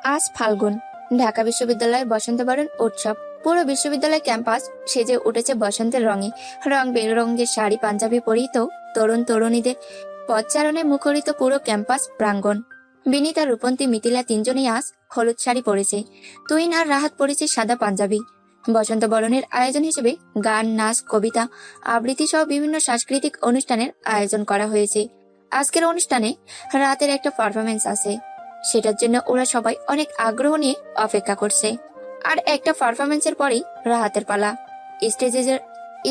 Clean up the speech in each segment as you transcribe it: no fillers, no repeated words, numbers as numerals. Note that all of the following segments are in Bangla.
আজ ফাল্গুন। ঢাকা বিশ্ববিদ্যালয়ের বসন্ত বরণ উৎসব। পুরো বিশ্ববিদ্যালয় ক্যাম্পাস সেজে উঠেছে বসন্তের রঙে। রং বেরঙের শাড়ি পাঞ্জাবি পরিহিত তরুণ তরুণীদের পদচারণে মুখরিত পুরো ক্যাম্পাস প্রাঙ্গণ। বিনীতা, রূপন্তী, মিথিলা তিনজনেই আজ হলুদ শাড়ি পরেছে। তুহিন আর রাহাত পরেছে সাদা পাঞ্জাবি। বসন্ত বরণের আয়োজন হিসেবে গান, নাচ, কবিতা, আবৃত্তি সহ বিভিন্ন সাংস্কৃতিক অনুষ্ঠানের আয়োজন করা হয়েছে। আজকের অনুষ্ঠানে রাতের একটা পারফরমেন্স আছে, সেটার জন্য ওরা সবাই অনেক আগ্রহ নিয়ে অপেক্ষা করছে। আর একটা পারফরমেন্সের পরেই রাহাতের পালা।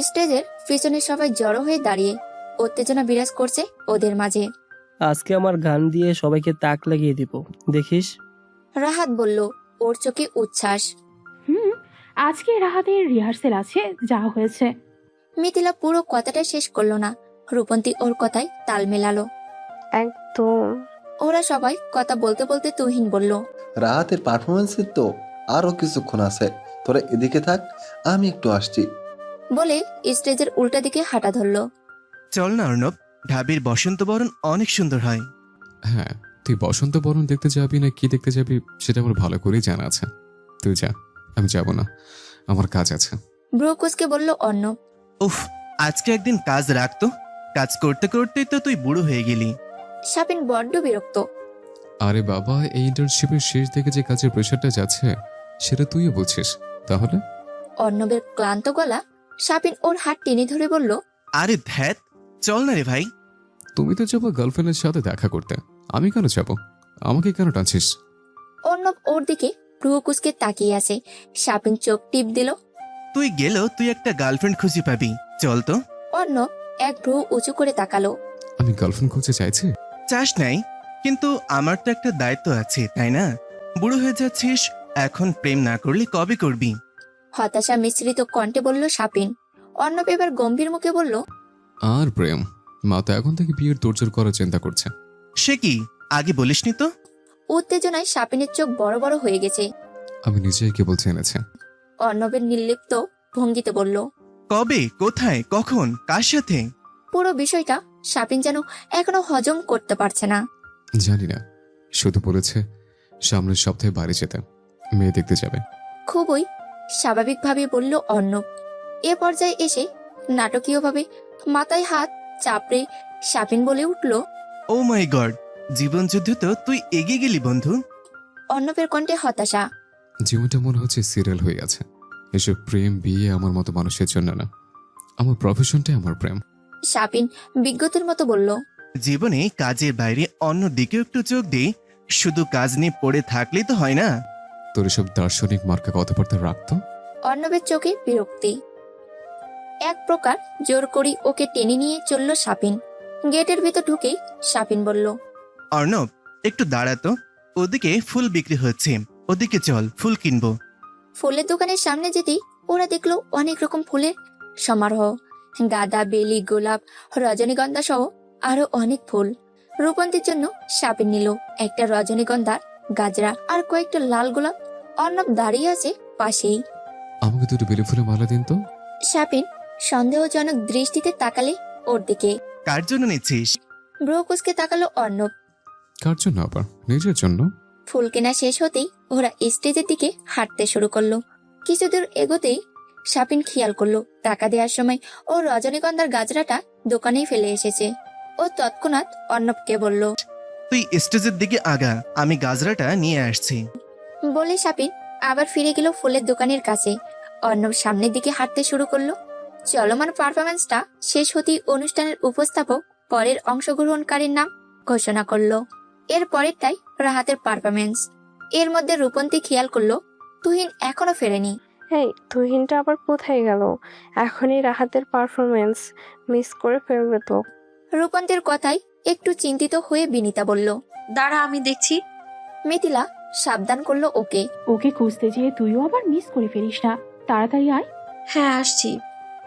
স্টেজের পিছনে সবাই জড়ো হয়ে দাঁড়িয়ে উত্তেজনা বিরাজ করছে ওদের মাঝে। আজকে আমার গান দিয়ে সবাইকে তাক লাগিয়ে দিব, দেখিস। রাহাত বলল, ওর চোখে উচ্ছ্বাস। আজকে রাহাতের রিহার্সেল আছে, যা হয়েছে। মিথিলা পুরো কথাটা শেষ করলো না। রূপন্তী ওর কথায় তাল মেলালো। একদম। ওরা সবাই কথা বলতে বলতে তুহিন বলল, রাহাতের পারফরমেন্সের তো আরো কিছুক্ষণ আছে, তোরা এদিকে থাক, আমি একটু আসছি। বলে স্টেজের উল্টা দিকে হাঁটা ধরলো। চল না অর্ণব, ঢাবির বসন্ত বরণ অনেক সুন্দর হয়। হ্যাঁ, তুই বসন্ত বরণ দেখতে যাবি না কি দেখতে যাবি সেটা আমার ভালো করেই জানা আছে। তুই যা, আমি যাব না, আমার কাজ আছে। ব্রুকুসকে বলল অর্ণব। উফ, আজকে একদিন কাজ রাখতো, কাজ করতে করতেই তো তুই বুড়ো হয়ে গেলি। শাপিন বড্ড বিরক্ত। আরে বাবা, এই ইন্টার্নশিপের শেষ দিকে যে কাজের প্রেশারটা যাচ্ছে সেটা তুইও বুঝছিস তাহলে? অর্ণবের ক্লান্ত গলা। শাপিন ওর হাত টেনে ধরে বলল, আরে ধ্যাত, চল না রে ভাই। তুমি তো যাবো গার্লফ্রেন্ডের সাথে দেখা করতে, আমি কেন যাবো? আমাকে কেন টানছিস? অর্ণব ওর দিকে ব্রুকুসকে তাকিয়ে আছে। শাপিন চোখ টিপ দিল। তুই গেলেও তুই একটা গার্লফ্রেন্ড খুঁজে পাবি, চল তো। অর্ণব এক ভ্রু উঁচু করে তাকালো। আমি গার্লফ্রেন্ড খুঁজে চাইছি? চাস নাই, কিন্তু আমার তো একটা দায়িত্ব আছে, তাই না? বুড়ো হয়ে যাচ্ছিস, এখন প্রেম না করলে কবে করবি? হতাশা মিশ্রিত কণ্ঠে বলল শাপিন। অর্ণব এবার গম্ভীর মুখে বলল, আর প্রেম? মা তো এখন থেকে বিয়ের তোড়জোড় করার চিন্তা করছে। সে কি, আগে বলিসনি তো? উত্তেজনায় শাপিনের চোখ বড় বড় হয়ে গেছে। আমি নিজেই কেবল জেনেছি। অর্ণবের নির্লিপ্ত ভঙ্গিতে বলল, কবে, কোথায়, কখন, কার সাথে? পুরো বিষয়টা শাপিন যেন এখনো হজম করতে পারছে না। জানি না, শুধু বলেছে সামনের সপ্তাহে বাড়ি যেতে, মেয়ে দেখতে যাবে। খুবই স্বাভাবিকভাবে বলল অর্ণব। এ পর্যায়ে এসে নাটকীয়ভাবে মাথায় হাত চাপড়ে শাপিন বলে উঠল, ও মাই গড, জীবন যুদ্ধ তো তুই এগিয়ে গেলি বন্ধু। অর্ণবের কণ্ঠে হতাশা। জীবনটা মনে হচ্ছে সিরিয়াল হয়ে আছে। এসব প্রেম বিয়ে আমার মতো মানুষের জন্য না, আমার প্রফেশনটাই আমার প্রেম। শাপিন বিজ্ঞতের মতো বলল, জীবনে কাজের বাইরে অন্য দিকেও একটু চোখ দিই, শুধু কাজ নিয়ে পড়ে থাকলেই তো হয় না। তোর এসব দার্শনিক মার্কা কথাবার্তা রাখতো। অর্ণবের চোখে বিরক্তি। এক প্রকার জোর করি ওকে টেনে নিয়ে চলল শাপিন। গেটের ভেতর ঢুকেই শাপিন বলল, অর্ণব, একটু দাঁড়াতো, ওদিকে ফুল বিক্রি হচ্ছে, ওদিকে চল, ফুল কিনবো। ফুলের দোকানের সামনে যেতেই ওরা দেখলো অনেক রকম ফুলের সমারোহ। গাঁদা, বেলি, গোলাপ, রজনীগন্ধা সহ আরো অনেক ফুল। রূপন্তীর জন্য শাপিন নিল একটা রজনীগন্ধার গাজরা আর কয়েকটা লাল গোলাপ। অর্ণব দাঁড়িয়ে আছে পাশেই। আমাকে দুটো বেলি ফুলে মালা দিন তো। শাপিন সন্দেহজনক দৃষ্টিতে তাকালে ওর দিকে। কার জন্য নিচ্ছিস? ব্রোকুসকে তাকালো অর্ণব। কার জন্য আবার? নিজের জন্য। ফুল কেনা শেষ হতেই ওরা স্টেজের দিকে হাঁটতে শুরু করলো। কিছুদূর এগোতেই শাপিন খেয়াল করলো টাকা দেওয়ার সময় ও রজনীগন্ধার গাজরাটা দোকানেই ফেলে এসেছে। ও তৎক্ষণাৎ অর্ণবকে বলল, তুই স্টেজের দিকে আগা, আমি গাজরাটা নিয়ে আসছি। বলে শাপিন আবার ফিরে গেল ফুলের দোকানের কাছে। অর্ণব সামনের দিকে হাঁটতে শুরু করলো। চলমান পারফরমেন্সটা শেষ হতেই অনুষ্ঠানের উপস্থাপক পরের অংশগ্রহণকারীর নাম ঘোষণা করলো। এর পরেরটাই রাহাতের পারফরমেন্স। এর মধ্যে রূপন্তী খেয়াল করলো তুহিন এখনো ফেরেনি। এই তুহিনটা আবার কোথায় গেল? এখনই রাহাতের পারফরমেন্স মিস করে ফেলবে তো। রূপন্তীর কথায় একটু চিন্তিত হয়ে বিনীতা বলল, দাঁড়া, আমি দেখছি। মিথিলা সাবধান করলো ওকে। ওকে খুঁজতে যেয়ে তুইও আবার মিস করে ফেলিস না, তাড়াতাড়ি আয়। হ্যাঁ, আসছি।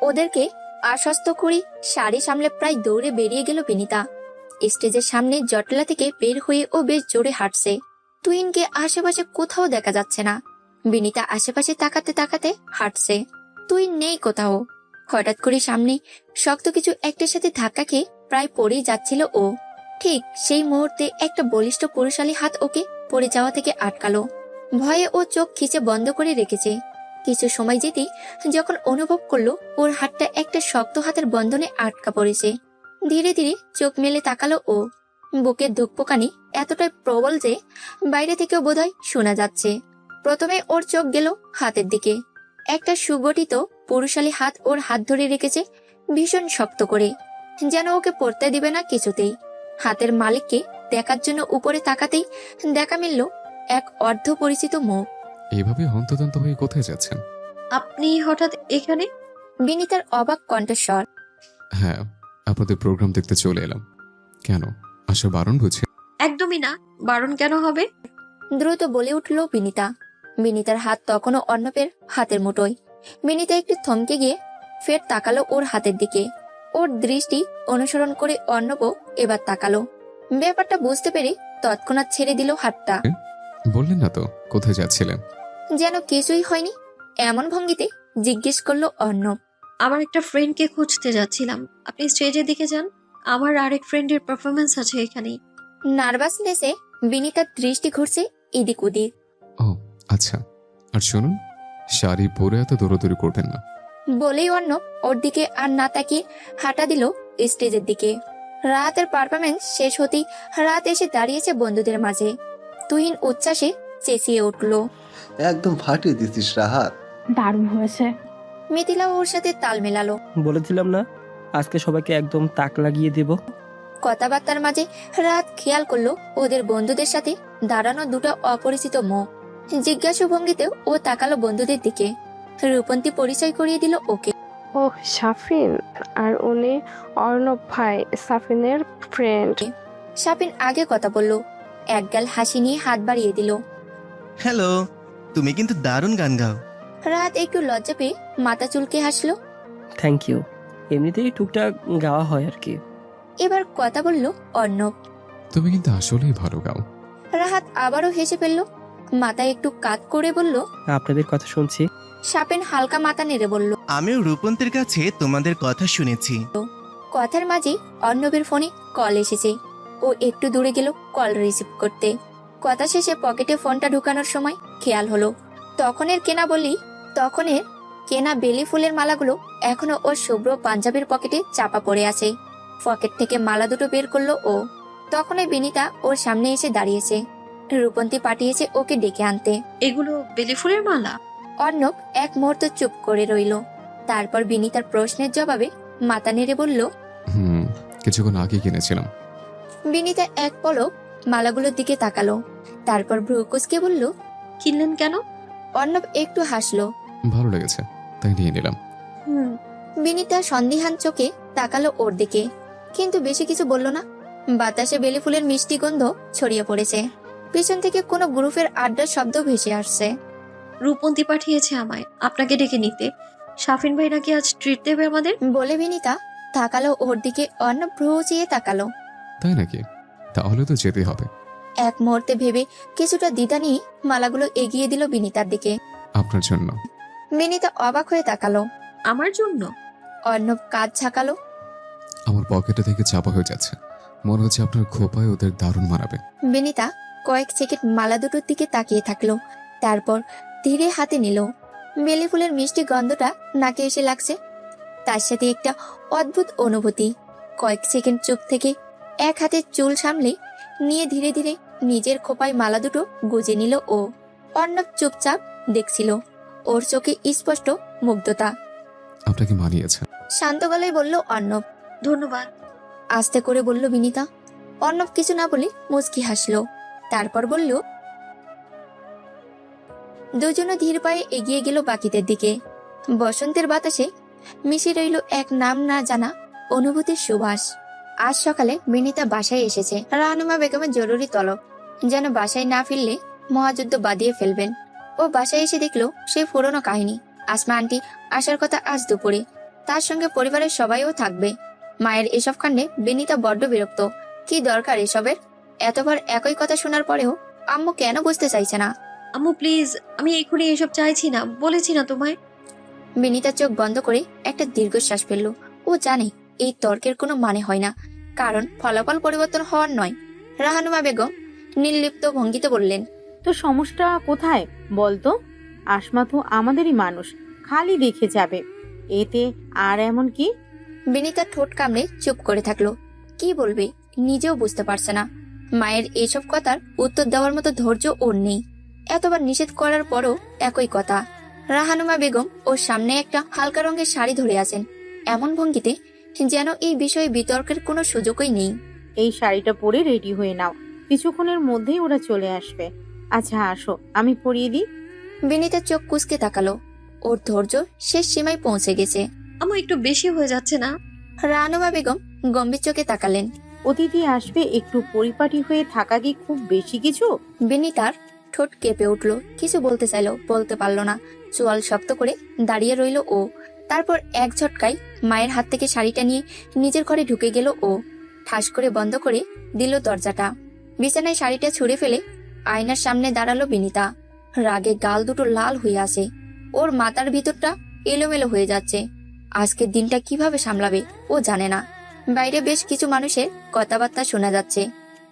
ওদেরকে আশ্বস্ত করি শাড়ি সামলে প্রায় দৌড়ে বেরিয়ে গেল বিনীতা। স্টেজের সামনে জটলা থেকে বের হয়ে ও বেশ জোরে হাঁটছে। তুহিনকে আশেপাশে কোথাও দেখা যাচ্ছে না। বিনীতা আশেপাশে তাকাতে তাকাতে হাঁটছে। তুহিন নেই কোথাও। হঠাৎ করে সামনে শক্ত কিছু একটার সাথে ধাক্কা খেয়ে প্রায় পড়েই যাচ্ছিল ও। ঠিক সেই মুহূর্তে একটা বলিষ্ঠ পুরুষালী হাত ওকে পড়ে যাওয়া থেকে আটকালো। ভয়ে ও চোখ খিচে বন্ধ করে রেখেছে। কিছু সময় যেতেই যখন অনুভব করলো ওর হাতটা একটা শক্ত হাতের বন্ধনে আটকা পড়েছে, ধীরে ধীরে চোখ মেলে তাকালো ও। বুকের ধুকপোকানি এতটাই প্রবল যে বাইরে থেকেও বোধহয় শোনা যাচ্ছে। প্রথমে ওর চোখ গেল হাতের দিকে। একটা সুগঠিত পুরুষালী হাত ওর হাত ধরে রেখেছে ভীষণ শক্ত করে, যেন ওকে পড়তে দিবে না কিছুতেই। হাতের মালিককে দেখার জন্য উপরে তাকাতেই দেখা মিলল এক অর্ধ পরিচিত মুখ। এইভাবে হন্তদন্ত হয়ে কোথায় যাচ্ছেন? আপনি হঠাৎ এখানে? বিনীতার অবাক কণ্ঠস্বর। হ্যাঁ, আপনাদের প্রোগ্রাম দেখতে চলে এলাম। কেন, আসার বারণ বুঝি? একদমই না, বারণ কেন হবে? দ্রুত বলে উঠল বিনীতা। বিনীতার হাত তখনও অর্ণবের হাতের মুঠোয়। বিনীতা একটু থমকে গিয়ে ফের তাকালো ওর হাতের দিকে। ওর দৃষ্টি অনুসরণ করে অর্ণবও এবার তাকালো। ব্যাপারটা বুঝতে পেরে তৎক্ষণাৎ ছেড়ে দিল হাতটা। বললেন না তো কোথায় যাচ্ছিলেন? যেন কিছুই হয়নি এমন ভঙ্গিতে জিজ্ঞেস করলো অর্ণব। আমার একটা ফ্রেন্ডকে খুঁজতে যাচ্ছিলাম। আপনি স্টেজের দিকে যান, আমার আরেক ফ্রেন্ডের পারফরমেন্স আছে এখানে। নার্ভাসনেসে বিনীতার দৃষ্টি ঘুরছে এদিক ওদিক। ও আচ্ছা, আর শুনুন, শাড়ি পরে এত দৌড়াদৌড়ি করবেন না। বলেই অর্ণব ওর দিকে আর না তাকিয়ে হাঁটা দিল স্টেজের দিকে। রাতের পারফরমেন্স শেষ হতেই রাত এসে দাঁড়িয়েছে বন্ধুদের মাঝে। তুহিন উচ্ছ্বাসে চেঁচিয়ে উঠল। একদম ফাটিয়ে দিছিস রাহাত। দারুণ হয়েছে। মিথিলা ওর সাথে তাল মেলালো। বলেছিলাম না আজকে সবাইকে একদম তাক লাগিয়ে দেব। কথাবার্তার মাঝে রাত খেয়াল করলো ওদের বন্ধুদের সাথে দাঁড়ানো দুটো অপরিচিত মুখ। জিজ্ঞাসু ভঙ্গিতেও ও তাকালো বন্ধুদের দিকে। রূপন্তী পরিচয় করিয়ে দিল ওকে। ওহ সাফিন, আর উনি অর্ণব ভাই, সাফিনের ফ্রেন্ড। সাপিন আগে কথা বলল, একগাল হাসি নিয়ে হাত বাড়িয়ে দিল। হ্যালো, তুমি কিন্তু দারুণ গান গাও। রাত একটু লজ্জা পেয়ে মাথা চুলকে হাসলো। থ্যাংক ইউ, এমনিতেই টুকটাক গাওয়া হয় আর কি। এবার কথা বলল অর্ণব। তুমি কিন্তু আসলেই ভালো গাও। রাহাত আবারও হেসে ফেলল, মাথায় একটু কাত করে বলল। আপনাদের কথা শুনছি। সাপেন হালকা মাথা নেড়ে বলল। আমিও রূপন্তের কাছে তোমাদের কথা শুনেছি। কথার মাঝে অর্ণবের ফোনে কল এসেছে। ও একটু দূরে গেল কল রিসিভ করতে। কথা শেষে পকেটে ফোনটা ঢুকানোর সময় খেয়াল হলো তখনের কেনা বেলি ফুলের মালাগুলো এখনো ওর শুভ্র পাঞ্জাবির পকেটে চাপা পড়ে আছে। পকেট থেকে মালা দুটো বের করলো ও। তখনই বিনীতা ওর সামনে এসে দাঁড়িয়েছে। রূপন্তী পাঠিয়েছে ওকে ডেকে আনতে। এগুলো বেলি ফুলের মালা? অর্ণব এক মুহূর্ত চুপ করে রইল। তারপর বিনীতার প্রশ্নের জবাবে মাথা নেড়ে বলল। কিছুক্ষণ আগে কিনেছিলাম। বিনীতা এক পলক মালাগুলোর দিকে তাকালো, তারপর ভ্রু কুঁচকে বলল। কিনলেন কেন? অর্ণব একটু হাসলো। ভালো লেগেছে তাই নিয়ে নিলাম। বিনীতা সন্দিহান চোখে তাকালো ওর দিকে, কিন্তু বেশি কিছু বলল না। বাতাসে বেলি ফুলের মিষ্টি গন্ধ ছড়িয়ে পড়েছে। পিছন থেকে কোনো গ্রুপের আড্ডার শব্দ ভেসে আসছে। রূপন্তী পাঠিয়েছে আমায় আপনাকে ডেকে নিতে। সাফিন ভাই নাকি আজ ট্রিট দেবে আমাদের। বলে বিনীতা তাকালো ওর দিকে। অর্ণব ভ্রু উঁচিয়ে তাকালো। তাই নাকি? তাহলে তো যেতে হবে। এক মুহূর্তে ভেবে কিছুটা দ্বিধা নিয়ে মালাগুলো এগিয়ে দিল বিনীতার দিকে। আপনার জন্য। বিনীতা অবাক হয়ে তাকালো। আমার জন্য? অর্ণব কাঁধ ঝাঁকালো। আমার পকেটে থেকে চাপা হয়ে যাচ্ছে, মনে হচ্ছে আপনার খোপায় ওদের দারুণ মানাবে। বিনীতা কয়েক সেকেন্ড মালা দুটোর দিকে তাকিয়ে থাকলো, তারপর ধীরে হাতে নিল। বেলি ফুলের মিষ্টি গন্ধটা নাকে এসে লাগছে, তার সাথে একটা অদ্ভুত অনুভূতি। কয়েক সেকেন্ড চুপ থেকে এক হাতে চুল সামলে নিয়ে ধীরে ধীরে নিজের খোপায় মালা দুটো গুজে নিল ও। অর্ণব চুপচাপ দেখছিল, ওর চোখে স্পষ্ট মুগ্ধতা। আপনাকে মানিয়েছে। শান্ত গলায় বলল অর্ণব। ধন্যবাদ। আস্তে করে বলল বিনীতা। অর্ণব কিছু না বলে মুচকি হাসলো, তারপর বলল। দুজনে ধীর পায়ে এগিয়ে গেল বাকিদের দিকে। বসন্তের বাতাসে মিশে রইল এক নাম না জানা অনুভূতির সুবাস। আজ সকালে বিনীতা বাসায় এসেছে। রাহনুমা বেগমের জরুরি তলব, যেন বাসায় না ফিরলে মহাযুদ্ধ বাঁধিয়ে ফেলবেন। ও বাসায় এসে দেখলো সেই পুরনো কাহিনী। আসমা আন্টি আসার কথা আজ দুপুরে, তার সঙ্গে পরিবারের সবাইও থাকবে। মায়ের এসব কাণ্ডে বিনীতা বড্ড বিরক্ত। কি দরকার এসবের? এতবার একই কথা শোনার পরেও আম্মু কেন বুঝতে চাইছে না? আম্মু প্লিজ, আমি এখনই এসব চাইছি না, বলেছি না তোমায়। বিনীতা চোখ বন্ধ করে একটা দীর্ঘশ্বাস ফেলল। ও জানে এই তর্কের কোনো মানে হয় না, কারণ ফলাফল পরিবর্তন হওয়ার নয়। রাহানুমা বেগম নির্লিপ্ত ভঙ্গিতে বললেন, তো সমস্যা কোথায় বলতো? আসমা তো আমাদেরই মানুষ, খালি দেখে যাবে, এতে আর এমন কি? বিনিতা ঠোঁট কামড়ে চুপ করে থাকলো। কি বলবে নিজেও বুঝতে পারছে না। মায়ের এসব কথার উত্তর দেওয়ার মতো ধৈর্য ওর নেই। এতবার নিষেধ করার পরও একই কথা। রাহানুমা বেগম ওর সামনে একটা হালকা রঙের শাড়ি ধরে আছেন, এমন ভঙ্গিতে যেন এই বিষয়ে বিতর্কের কোনো সুযোগই নেই। এই শাড়িটা পরে রেডি হয়ে নাও, কিছুক্ষণের মধ্যেই ওরা চলে আসবে। আচ্ছা আসো, আমি পরিয়ে দিই। বিনিতা চোখ কুঁচকে তাকালো। ওর ধৈর্য শেষ সীমায় পৌঁছে গেছে। আমার একটু বেশি হয়ে যাচ্ছে না? রাহানুমা বেগম গম্ভীর চোখে তাকালেন। অতিথি আসবে, একটু পরিপাটি হয়ে থাকা কি খুব বেশি কিছু? বিনিতার ঠোঁট কেঁপে উঠলো। কিছু বলতে চাইলো, বলতে পারলো না। চোয়াল শক্ত করে দাঁড়িয়ে রইল ও। তারপর এক ঝটকায় মায়ের হাত থেকে শাড়িটা নিয়ে নিজের ঘরে ঢুকে গেল ও। ঠাস করে বন্ধ করে দিল দরজাটা। বিছানায় শাড়িটা ছুঁড়ে ফেলে আয়নার সামনে দাঁড়ালো বিনিতা। রাগে গাল দুটো লাল হয়ে আসে। ওর মাথার ভিতরটা এলোমেলো হয়ে যাচ্ছে। আজকের দিনটা কিভাবে সামলাবে ও জানে না। বাইরে বেশ কিছু মানুষের কথাবার্তা শোনা যাচ্ছে।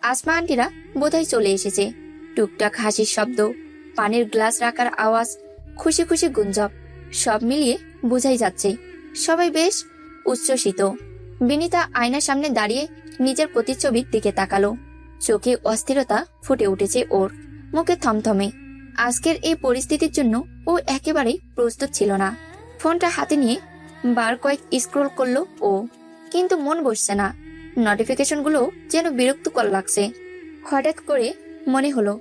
আসমা আন্টিরা বোধহয় চলে এসেছে। টুকটাক হাসির শব্দ, পানির গ্লাস রাখার আওয়াজ, খুশি খুশি গুঞ্জব, সব মিলিয়ে বোঝাই যাচ্ছে সবাই বেশ উচ্ছ্বসিত। বিনিতা আয়নার সামনে দাঁড়িয়ে নিজের প্রতিচ্ছবির দিকে তাকালো। চোখে অস্থিরতা ফুটে উঠেছে ওর, মুখে থমথমে। আজকের এই পরিস্থিতির জন্য ও একেবারেই প্রস্তুত ছিল না। ফোনটা হাতে নিয়ে বার কয়েক স্ক্রল করলো ও, কিন্তু মন বসছে না। নোটিফিকেশনগুলো যেন বিরক্তকর লাগছে। হঠাৎ করে মনে হলো,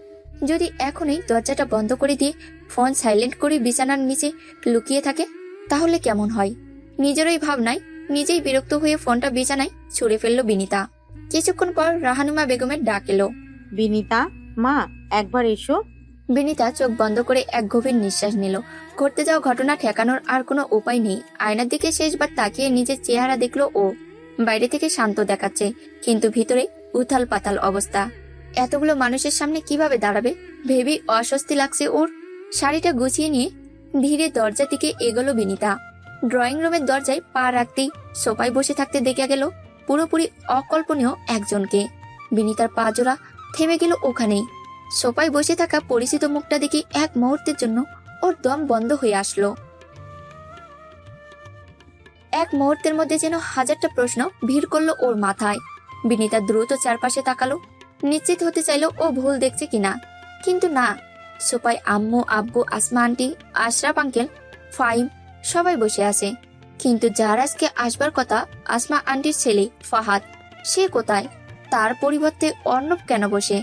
যদি এখনই দরজাটা বন্ধ করে দিয়ে ফোন সাইলেন্ট করে বিছানার নিচে লুকিয়ে থাকে তাহলে কেমন হয়। নিজের ওই ভাবনায় নিজেই বিরক্ত হয়ে ফোনটা বিছানায় ছুঁড়ে ফেললো বিনিতা। কিছুক্ষণ পর রাহানুমা বেগমের ডাক এলো। বিনিতা মা, একবার এসো। বিনিতা চোখ বন্ধ করে এক গভীর নিঃশ্বাস নিল। ঘটতে যাওয়া ঘটনা ঠেকানোর আর কোনো উপায় নেই। আয়নার দিকে শেষবার তাকিয়ে নিজের চেহারা দেখলো ও। বাইরে থেকে শান্ত দেখাচ্ছে, কিন্তু ভিতরে উথাল পাতাল অবস্থা। এতগুলো মানুষের সামনে কিভাবে দাঁড়াবে ভেবেই অস্বস্তি লাগছে ওর। শাড়িটা গুছিয়ে নিয়ে ধীরে দরজা দিকে এগোলো বিনিতা। ড্রয়িং রুমের দরজায় পা রাখতেই সোফায় বসে থাকতে দেখা গেল পুরোপুরি অকল্পনীয় একজনকে। বিনিতার পা জোড়া থেমে গেল ওখানেই। সোফায় বসে থাকা পরিচিত মুখটা দেখে এক মুহূর্তের জন্য ওর দম বন্ধ হয়ে আসলো। এক মুহূর্তের মধ্যে যেন হাজারটা প্রশ্ন ভিড় করলো ওর মাথায়। বিনিতা দ্রুত চারপাশে তাকালো, নিশ্চিত হতে চাইলো ও ভুল দেখছে কিনা, কিন্তু না। সোফায় আম্মু, আব্বু, আসমা আন্টি, আশরাফ আঙ্কেল, ফাইম সবাই বসে আছে। কিন্তু যার আজকে আসবার কথা আসমা আন্টির ছেলে ফাহাদ, সে কোথায়? তার পরিবর্তে অর্ণব কেন বসে?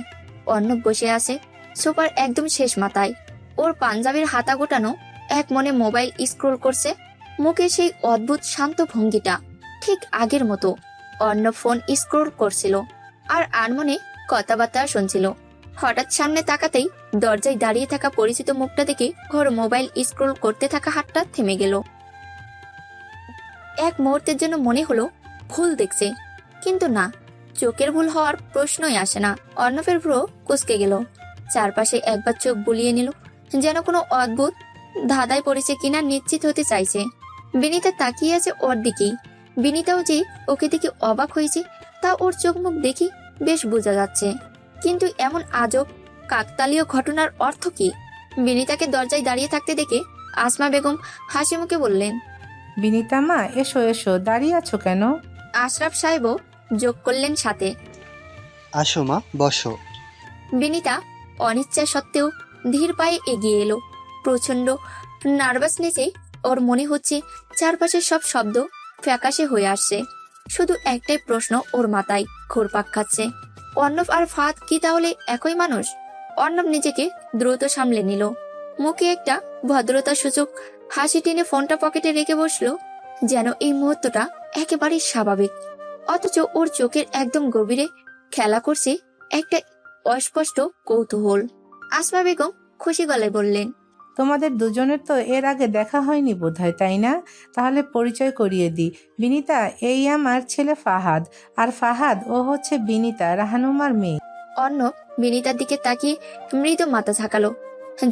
অর্ণব বসে আছে সোফার একদম শেষ মাথায়। ওর পাঞ্জাবির হাতা গোটানো, এক মনে মোবাইল স্ক্রোল করছে। মুখে সেই অদ্ভুত শান্ত ভঙ্গিটা, ঠিক আগের মতো। অর্ণব ফোন স্ক্রোল করছিল আর আনমনে কথাবার্তা শুনছিল। হঠাৎ সামনে তাকাতেই দরজায় দাঁড়িয়ে থাকা পরিচিত মুখটা দেখে ওর মোবাইল স্ক্রোল করতে থাকা হাতটা থেমে গেল। এক মুহূর্তের জন্য মনে হলো ভুল দেখছে, কিন্তু না, চোখের ভুল হওয়ার প্রশ্নই আসে না। অর্ণবের ভ্রু কুঁচকে গেল। চারপাশে একবার চোখ বুলিয়ে নিল, যেন কোনো অদ্ভুত ধাঁধায় পড়েছে কিনা নিশ্চিত হতে চাইছে। বিনিতা তাকিয়ে আছে ওর দিকেই। বিনিতাও যে ওকে দেখে অবাক হয়েছে তা ওর চোখ মুখ দেখি বেশ বোঝা যাচ্ছে। কিন্তু এমন আজব কাকতালীয় ঘটনার অর্থ কি? বিনিতাকে দরজায় দাঁড়িয়ে থাকতে দেখে আসমা বেগম হাসি মুখে বললেন, বিনিতা মা, এসো এসো, দাঁড়িয়ে আছো কেন? আশরাফ সাহেবও যোগ করলেন সাথে। আসো মা, বসো। বিনিতা অনিচ্ছা সত্ত্বেও ধীর পায়ে এগিয়ে এলো। প্রচন্ড নার্ভাসনেসে ওর মনে হচ্ছে চারপাশের সব শব্দ ফ্যাকাশে হয়ে আসছে। শুধু একটাই প্রশ্ন ওর মাথায় ঘুরপাক খাচ্ছে, অর্ণব আর ফাহাদ কি তাহলে একই মানুষ? অর্ণব নিজেকে দ্রুত সামলে নিল। মুখে একটা ভদ্রতা সূচক হাসি টেনে ফোনটা পকেটে রেখে বসলো, যেন এই মুহূর্তটা একেবারেই স্বাভাবিক। অথচ ওর চোখের একদম গভীরে খেলা করছে একটা অস্পষ্ট কৌতূহল। আসমা বেগম খুশি গলায় বললেন, তোমাদের দুজনের তো এর আগে দেখা হয়নি বোধহয়, তাই না? তাহলে পরিচয় করিয়ে দিই। বিনিতা, এই আমার ছেলে ফাহাদ। আর ফাহাদ, ও হচ্ছে বিনিতা, রাহানুমার মেয়ে। অর্ণব বিনিতার দিকে তাকিয়ে মৃদু মাথা ঝাঁকালো,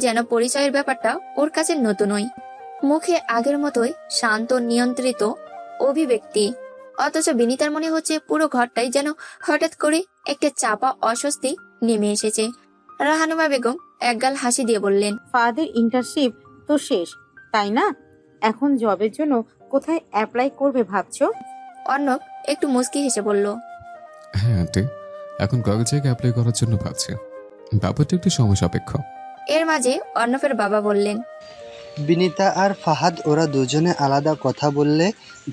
যেন পরিচয়ের ব্যাপারটা ওর কাছে নতুনই। মুখে আগের মতোই শান্ত নিয়ন্ত্রিত অভিব্যক্তি। অথচ বিনিতার মনে হচ্ছে পুরো ঘরটাই যেন হঠাৎ করে একটা চাপা অস্বস্তি নেমে এসেছে। রাহানুমা বেগম একগাল হাসি দিয়ে বললেন, ফাহাদের ইন্টার্নশিপ তো শেষ, তাই না? এখন জবের জন্য কোথায় অ্যাপ্লাই করবে ভাবছো? অর্ণব একটু মুচকি হেসে বলল, হ্যাঁ আন্টি, এখন কয়েক জায়গায় অ্যাপ্লাই করার জন্য ভাবছি। ব্যাপারটা একটু সময় সাপেক্ষ। এর মাঝে অর্ণবের বাবা বললেন, বিনিতা আর ফাহাদ ওরা দুজনে আলাদা কথা বললে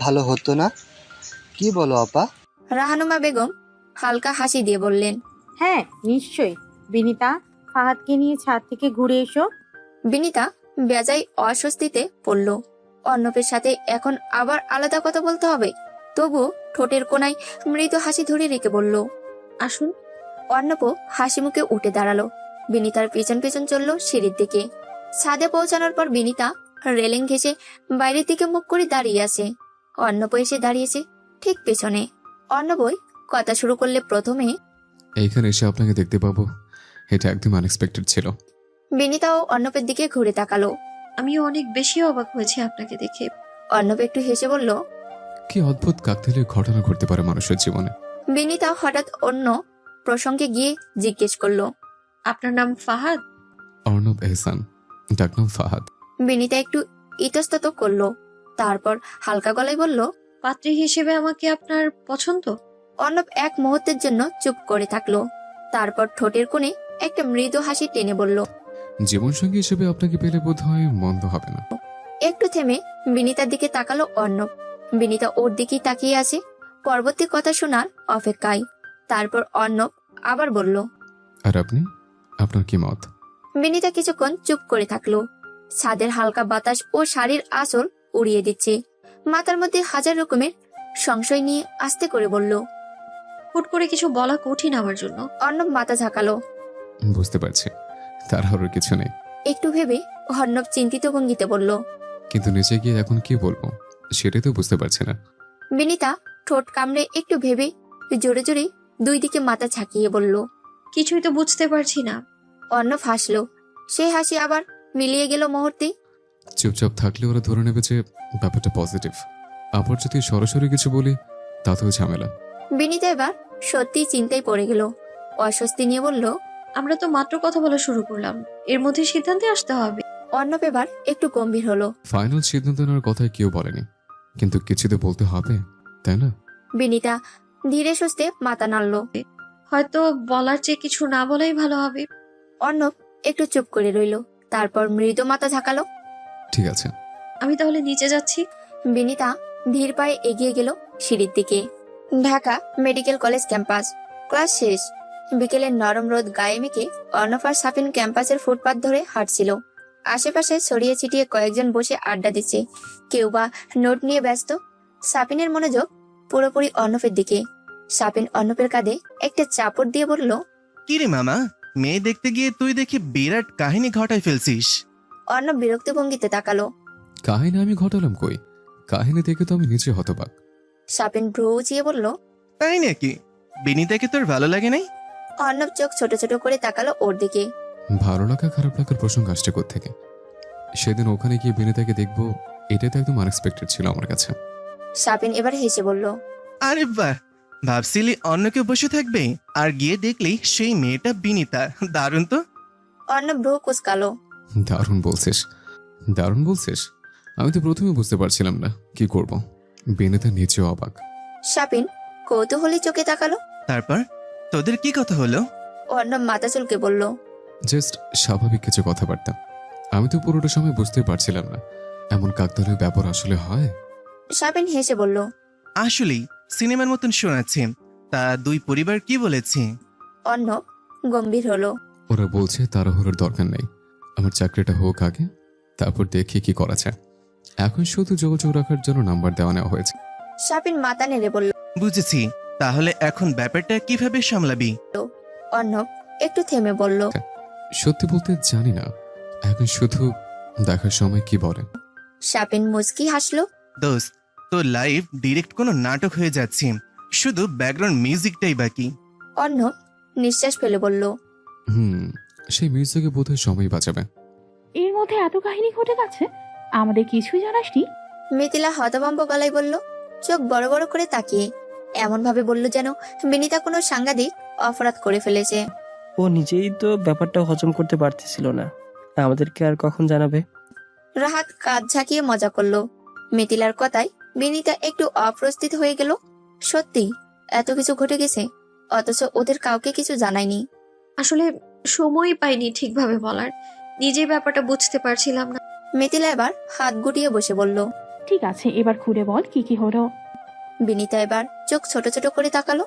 ভালো হতো না? কি বলো আপা? রাহানুমা বেগম হালকা হাসি দিয়ে বললেন। হ্যাঁ নিশ্চয়ই। বিনিতা, ফাহাদকে নিয়ে ছাদ থেকে ঘুরে এসো। বিনিতা বেজায় অস্বস্তিতে পড়ল। অর্ণবের সাথে এখন আবার আলাদা কথা বলতে হবে। তবু ঠোঁটের কোনায় মৃদু হাসি ধরে রেখে বলল, আসুন। অর্ণবও হাসি মুখে উঠে দাঁড়ালো। বিনিতার পেছন পেছন চলল সিঁড়ির দিকে। ছাদে পৌঁছানোর পর বিনিতা রেলিং ঘেঁষে বাইরের দিকে মুখ করে দাঁড়িয়ে আছে। অর্ণব এসে দাঁড়িয়েছে ঠিক পেছনে। অর্ণবই কথা শুরু করলে প্রথমে, এইখানে এসে আপনাকে দেখতে পাবো, এটা একদম আনএক্সপেক্টেড ছিল। বিনিতাও অর্ণবের দিকে ঘুরে তাকালো। আমিও অনেক বেশি অবাক হয়েছি আপনাকে দেখে। অর্ণব একটু হেসে বলল। কি অদ্ভুত কাকতালীয় ঘটনা ঘটতে পারে মানুষের জীবনে। বিনিতা হঠাৎ অন্য প্রসঙ্গে গিয়ে জিজ্ঞেস করলো, আপনার নাম ফাহাদ? অর্ণব এহসান, ডাকনাম ফাহাদ। বিনিতা একটু ইতস্তত করলো, তারপর হালকা গলায় বলল, পাত্রী হিসেবে আমাকে আপনার পছন্দ? অর্ণব এক মুহূর্তের জন্য চুপ করে থাকলো। তারপর ঠোঁটের কোণে একটা মৃদু হাসি টেনে বলল, জীবনসঙ্গী হিসেবে আপনাকে পেলে বোধ হয় মন্দ হবে না। একটু থেমে বিনিতার দিকে তাকালো অর্ণব। বিনিতা ওর দিকেই তাকিয়ে আছে, পরবর্তী কথা শোনার অপেক্ষায়। তারপর অর্ণব আবার বলল, আর আপনি, আপনার কি মত? বিনিতা কিছুক্ষণ চুপ করে থাকলো। ছাদের হালকা বাতাস ও শাড়ির আঁচল উড়িয়ে দিচ্ছে। মাথার মধ্যে হাজার রকমের সংশয় নিয়ে আস্তে করে বলল, হুট করে কিছু বলা কঠিন আমার জন্য। অর্ণব মাথা ঝাঁকালো। বুঝতে পারছি, তার আর কিছু নেই। একটু ভেবে অর্ণব চিন্তিত ভঙ্গিতে বলল, কিন্তু নিচে গিয়ে এখন কি বলবো সেটাই তো বুঝতে পারছি না। বিনিতা ঠোঁট কামড়ে একটু ভেবে জোরে জোরে দুই দিকে মাথা ঝাঁকিয়ে বলল, কিছুই তো বুঝতে পারছি না। অর্ণব হাসলো। সেই হাসি আবার মিলিয়ে গেল মুহূর্তে। চুপচাপ থাকলে ওরা ধরে নেবে যে ব্যাপারটা পজিটিভ। আবার যদি সরাসরি কিছু বলি তাতেও ঝামেলা। বিনিতা এবার সত্যি চিন্তায় পড়ে গেল। অস্বস্তি নিয়ে বলল, আমরা তো মাত্র কথা বলা শুরু করলাম, এর মধ্যে সিদ্ধান্তে আসতে হবে। অর্ণব এবার একটু গম্ভীর হলো। ফাইনাল সিদ্ধান্ত নেওয়ার কথায় কেউ বলেনি, কিন্তু কিছু তো বলতে হবে, তাই না? বিনিতা ধীরে সুস্থে মাথা নাড়ল। হয়তো বলার চেয়ে কিছু না বলাই ভালো হবে। অর্ণব একটু চুপ করে রইল, তারপর মৃদু মাথা ঝাঁকালো। ঠিক আছে। আমি তাহলে নিচে যাচ্ছি। বিনিতা ধীর পায়ে এগিয়ে গেল সিঁড়ির দিকে। Dhaka medical college campus. Class শেষ। বিকেলের নরম রোদ গায়ে মেখে অর্ণব আর সাফিন ক্যাম্পাসের ফুটপাত ধরে হাঁটছিল। আশেপাশে ছড়িয়ে ছিটিয়ে কয়েকজন বসে আড্ডা দিচ্ছে, কেউ বা নোট নিয়ে ব্যস্ত। সাফিনের মনোযোগ পুরোপুরি অর্ণবের দিকে। সাফিন অর্ণবের কাঁধে একটা চাপড় দিয়ে বলল, কি রে মামা, মেয়ে দেখতে গিয়ে তুই দেখি বিরাট কাহিনী ঘটায় ফেলছিস। অর্ণব বিরক্ত ভঙ্গিতে তাকালো। কাহিনী আমি ঘটালাম কই? কাহিনী দেখে তো আমি নিচে হতবাক। সাফিন ভ্রু উঁচিয়ে বলল, তাই নাকি? বিনিতাকে তোর ভালো লাগে নাই? অর্ণব চোখ ছোট ছোট করে তাকালো ওর দিকে। ভালো লাগা খারাপ লাগার প্রসঙ্গ আসছে কোত্থেকে? সেদিন ওখানে গিয়ে বিনিতাকে দেখবো, এটা তো একদম আনএক্সপেক্টেড ছিল আমার কাছে। সাফিন এবার হেসে বলল, আরে বাহ, ভাবছিলি অন্য কেউ বসে থাকবে, আর গিয়ে দেখলি সেই মেয়েটা বিনিতা। দারুণ তো। অর্ণব ভ্রু কুচকালো। দারুণ বলছিস, দারুণ বলছিস। আমি তো প্রথমে বুঝতে পারছিলাম না কি করব। বিনিতা নিচেও অবাক। সাফিন কৌতূহলী চোখে তাকালো। তারপর তোদের কি কথা হলো? অর্ণব মাথা চুলকে বলল, জাস্ট স্বাভাবিক কিছু কথাবার্তা। আমি তো পুরোটা সময় বুঝতে পারছিলাম না এমন কাকতালীয় ব্যাপার আসলে হয়। সাফিন হেসে বলল, আসলেই সিনেমার মতন শোনাচ্ছে। তা দুই পরিবার কি বলেছে? অর্ণব গম্ভীর হলো। ওরা বলছে তাড়াহুড়োর দরকার নেই, আমার চাকরিটা হোক আগে, তারপর দেখি কি করা যায়। এখন শুধু যোগাযোগ রাখার জন্য নাম্বার দেওয়া নেওয়া হয়েছে। সাফিন মাথা নেড়ে বলল, বুঝেছি। তাহলে এখন ব্যাপারটা কিভাবে সামলাবি? অর্ণব একটু থেমে বলল, সত্যি বলতে জানি না, এখন শুধু দেখার সময় কি বলে। সাফিন মুচকি হাসলো। দোস্ত, তো লাইভ ডিরেক্ট কোনো নাটক হয়ে যাচ্ছে, শুধু ব্যাকগ্রাউন্ড মিউজিকটাই বাকি। অর্ণব নিঃশ্বাস ফেলে বলল, সেই মিউজিকে বোধহয় সময় বাঁচাবে। এর মধ্যে এত কাহিনী ঘটে গেছে, আমাদের কিছুই জানাসনি। মিথিলা হতভম্ব গলায় বলল। চোখ বড় বড় করে তাকিয়ে এমন ভাবে বলল যেন বিনিতা কোনো সাংঘাতিক অপরাধ করে ফেলেছে। ও নিজেই তো ব্যাপারটা হজম করতে পারতেছিল না, আমাদেরকে আর কখন জানাবে? রাহাত কাঁধ ঝাঁকিয়ে মজা করলো। মিথিলার কথায় বিনিতা একটু অপ্রস্তুত হয়ে গেল। সত্যি এত কিছু ঘটে গেছে, অথচ ওদের কাউকে কিছু জানায়নি। আসলে সময় পাইনি ঠিকভাবে বলার, নিজেই ব্যাপারটা বুঝতে পারছিলাম না। মিথিলা এবার হাত গুটিয়ে বসে বলল। ঠিক আছে, এবার খুলে বল কি কি হলো। বিনিতা এবার চোখ ছোট ছোট করে তাকালো।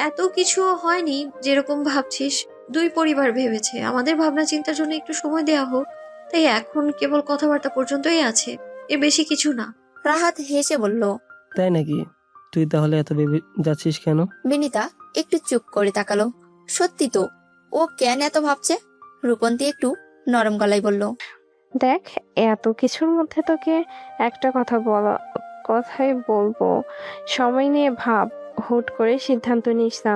এত কিছু হয়নি যেরকম ভাবছিস। দুই পরিবার ভেবেছে আমাদের ভাবনা চিন্তার জন্য একটু সময় দেওয়া হোক, তাই এখন কেবল কথাবার্তা পর্যন্তই আছে, এর বেশি কিছু না। রাহাত হেসে বলল। তাই নাকি? তুই তাহলে এত ভেবে যাচ্ছিস কেন? বিনিতা একটু চুপ করে তাকালো। সত্যি তো, ও কেন এত ভাবছে? রূপন্তী একটু নরম গলায় বলল। দেখ, এত কিছুর মধ্যে তোকে একটা কথাই বলবো, সময় নিয়ে ভাব, হুট করে সিদ্ধান্ত নিস না।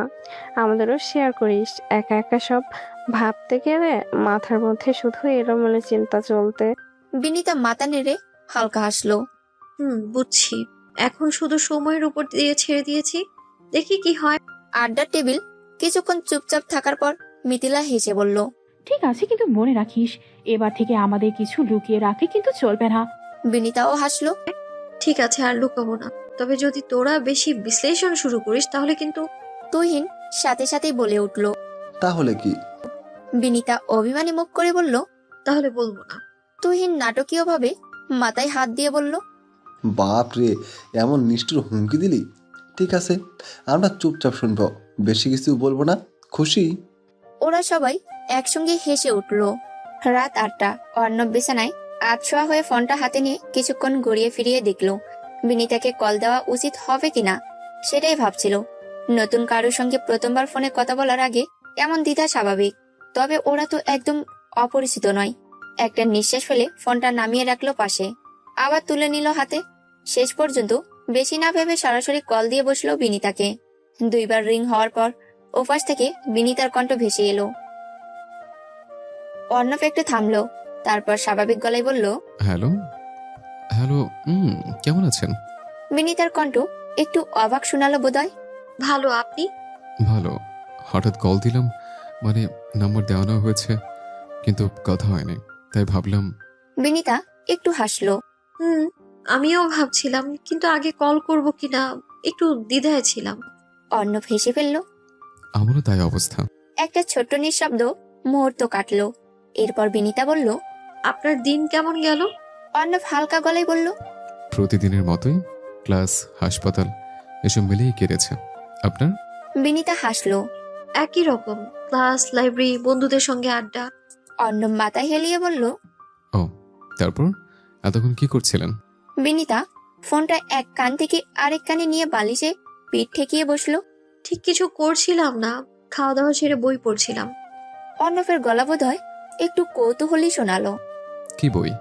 আমাদেরও শেয়ার করিস। একা একা সব ভাবতে গেলে মাথার মধ্যে শুধু এলোমেলো চিন্তা চলতে। বিনিতা মাথা নেড়ে হালকা হাসলো। বুঝছি। এখন শুধু সময়ের উপর দিয়ে ছেড়ে দিয়েছি, দেখি কি হয়। আড্ডার টেবিল কিছুক্ষণ চুপচাপ থাকার পর মিথিলা হেসে বলল। ঠিক আছে, কিন্তু মনে রাখিস এবার থেকে আমাদের কিছু লুকিয়ে রাখলে কিন্তু চলবে না। বিনিতাও হাসলো। ঠিক আছে, আর লুকাবো না। তবে যদি তোরা বেশি বিশ্লেষণ শুরু করিস তাহলে কিন্তু। তুহিন সাথে সাথেই বলে উঠল। তাহলে কি? বিনিতা অভিমানী মুখ করে বলল। তাহলে বলবো না। তুহিন নাটকীয় ভাবে মাথায় হাত দিয়ে বলল। বাপ রে, এমন নিষ্ঠুর হুমকি দিলি? ঠিক আছে, আমরা চুপচাপ শুনবো, বেশি কিছু বলবো না। খুশি? ওরা সবাই একসঙ্গে হেসে উঠল। রাত 8টা। অর্ণব বিছানায় আধশোয়া হয়ে ফোনটা হাতে নিয়ে কিছুক্ষণ ঘুরিয়ে ফিরিয়ে দেখলো বিনিতাকে কল দেওয়া উচিত হবে কিনা, সেটাই ভাবছিল। নতুন কারোর সঙ্গে প্রথমবার ফোনে কথা বলার আগে এমন দ্বিধা স্বাভাবিক, তবে ওরা তো একদম অপরিচিত নয়। একটা নিঃশ্বাস ফেলে ফোনটা নামিয়ে রাখলো পাশে, আবার তুলে নিল হাতে। শেষ পর্যন্ত বেশি না ভেবে সরাসরি কল দিয়ে বসলো বিনিতাকে। 2বার রিং হওয়ার পর ওপাশ থেকে বিনিতার কণ্ঠ ভেসে এলো। অর্ণব একটু থামলো, তারপর স্বাভাবিক গলায় বলল। হ্যালো হ্যালো, কেমন আছেন? বিনিতার কণ্ঠ একটু অবাক শোনালো বোধহয়। ভালো, আপনি? ভালো। হঠাৎ কল দিলাম, মানে নাম্বার দেওয়ানো হয়েছে কিন্তু কথা হয়নি, তাই ভাবলাম। বিনিতা একটু হাসলো। আমিও ভাবছিলাম, কিন্তু আগে কল করব কিনা একটু দ্বিধায় ছিলাম। অর্ণব হেসে ফেলল। আমারও তাই অবস্থা। একটা ছোট্ট নিঃশব্দ মুহূর্ত কাটলো। এরপর বিনিতা বলল। আপনার দিন কেমন গেল? অর্ণব হালকা গলায় বলল। প্রতিদিনের মতোই, ক্লাস, হাসপাতাল এসব মিলেই কেটেছে। আপনার? বিনিতা হাসলো। একই রকম, ক্লাস, লাইব্রেরি, বন্ধুদের সঙ্গে আড্ডা। অর্ণব মাথা হেলিয়ে বলল। ও, তারপর এতক্ষণ কি করছিলেন? বিনিতা ফোনটা এক কান থেকে আরেক কানে নিয়ে বালিশে পিঠ ঠেকিয়ে বসলো। ঠিক কিছু করছিলাম না, খাওয়া দাওয়া সেরে বই পড়ছিলাম। অর্ণবের গলা বোধহয় একটু কৌতূহলী শোনালো। কি বই?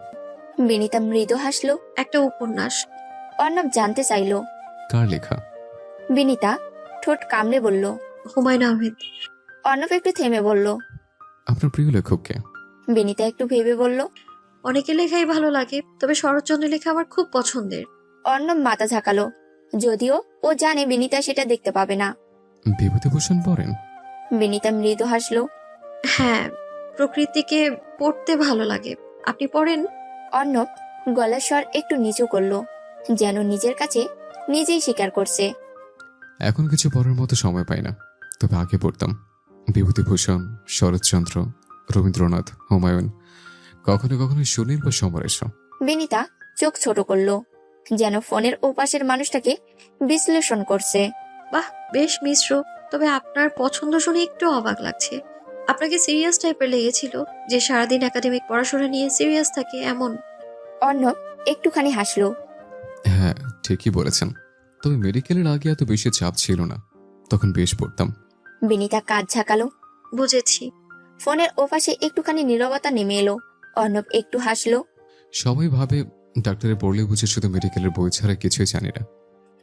বিনিতা মৃদু হাসলো। একটা উপন্যাস। অর্ণব জানতে চাইলো। কার লেখা? বিনিতা ঠোঁট কামড়ে বলল। হুমায়ুন আহমেদ। অর্ণব একটু থেমে বলল। আপনার প্রিয় লেখক কে? বিনিতা একটু ভেবে বলল। অনেকের লেখাই ভালো লাগে, তবে শরৎচন্দ্রের লেখা আমার খুব পছন্দের। অর্ণব মাথা ঝাঁকালো, যদিও ও জানে বিনিতা সেটা দেখতে পাবে না। বিভূতিভূষণ পড়েন? বিনিতা মৃদু হাসলো। হ্যাঁ, প্রকৃতিকে পড়তে ভালো লাগে। আপনি পড়েন? অর্ণব গলার স্বর একটু নিচু করলো, যেন নিজের কাছে নিজেই স্বীকার করছে। এখন কিছু পড়ার মতো সময় পাই না, তবে আগে পড়তাম। বিভূতিভূষণ, শরৎচন্দ্র, রবীন্দ্রনাথ, হুমায়ুন, কখনো কখনো সুনীল বা সমরেশ। বিনিতা চোখ ছোট করলো, যেন ফোনের ওপাশের মানুষটাকে বিশ্লেষণ করছে। বাহ, বেশ মিশ্র। তবে আপনার পছন্দ শুনে একটু অবাক লাগছে। আপনাকে সিরিয়াস টাইপের লেগেছিল, যে সারাদিন একাডেমিক পড়াশোনা নিয়ে সিরিয়াস থাকে এমন। অর্ণব একটুখানি হাসলো। হ্যাঁ, ঠিকই বলেছেন, তবে মেডিকেলের আগে এত বেশি চাপ ছিল না, তখন বেশ পড়তাম। বিনিতা কাঁধ ঝাঁকালো। বুঝেছি। ফোনের ওপাশে একটুখানি নীরবতা নেমে এলো। অর্ণব একটু হাসলো। সবাই ভাবে ডাক্তারে পড়লে বুঝে শুধু মেডিকেলের বই ছাড়া কিছুই জানি না।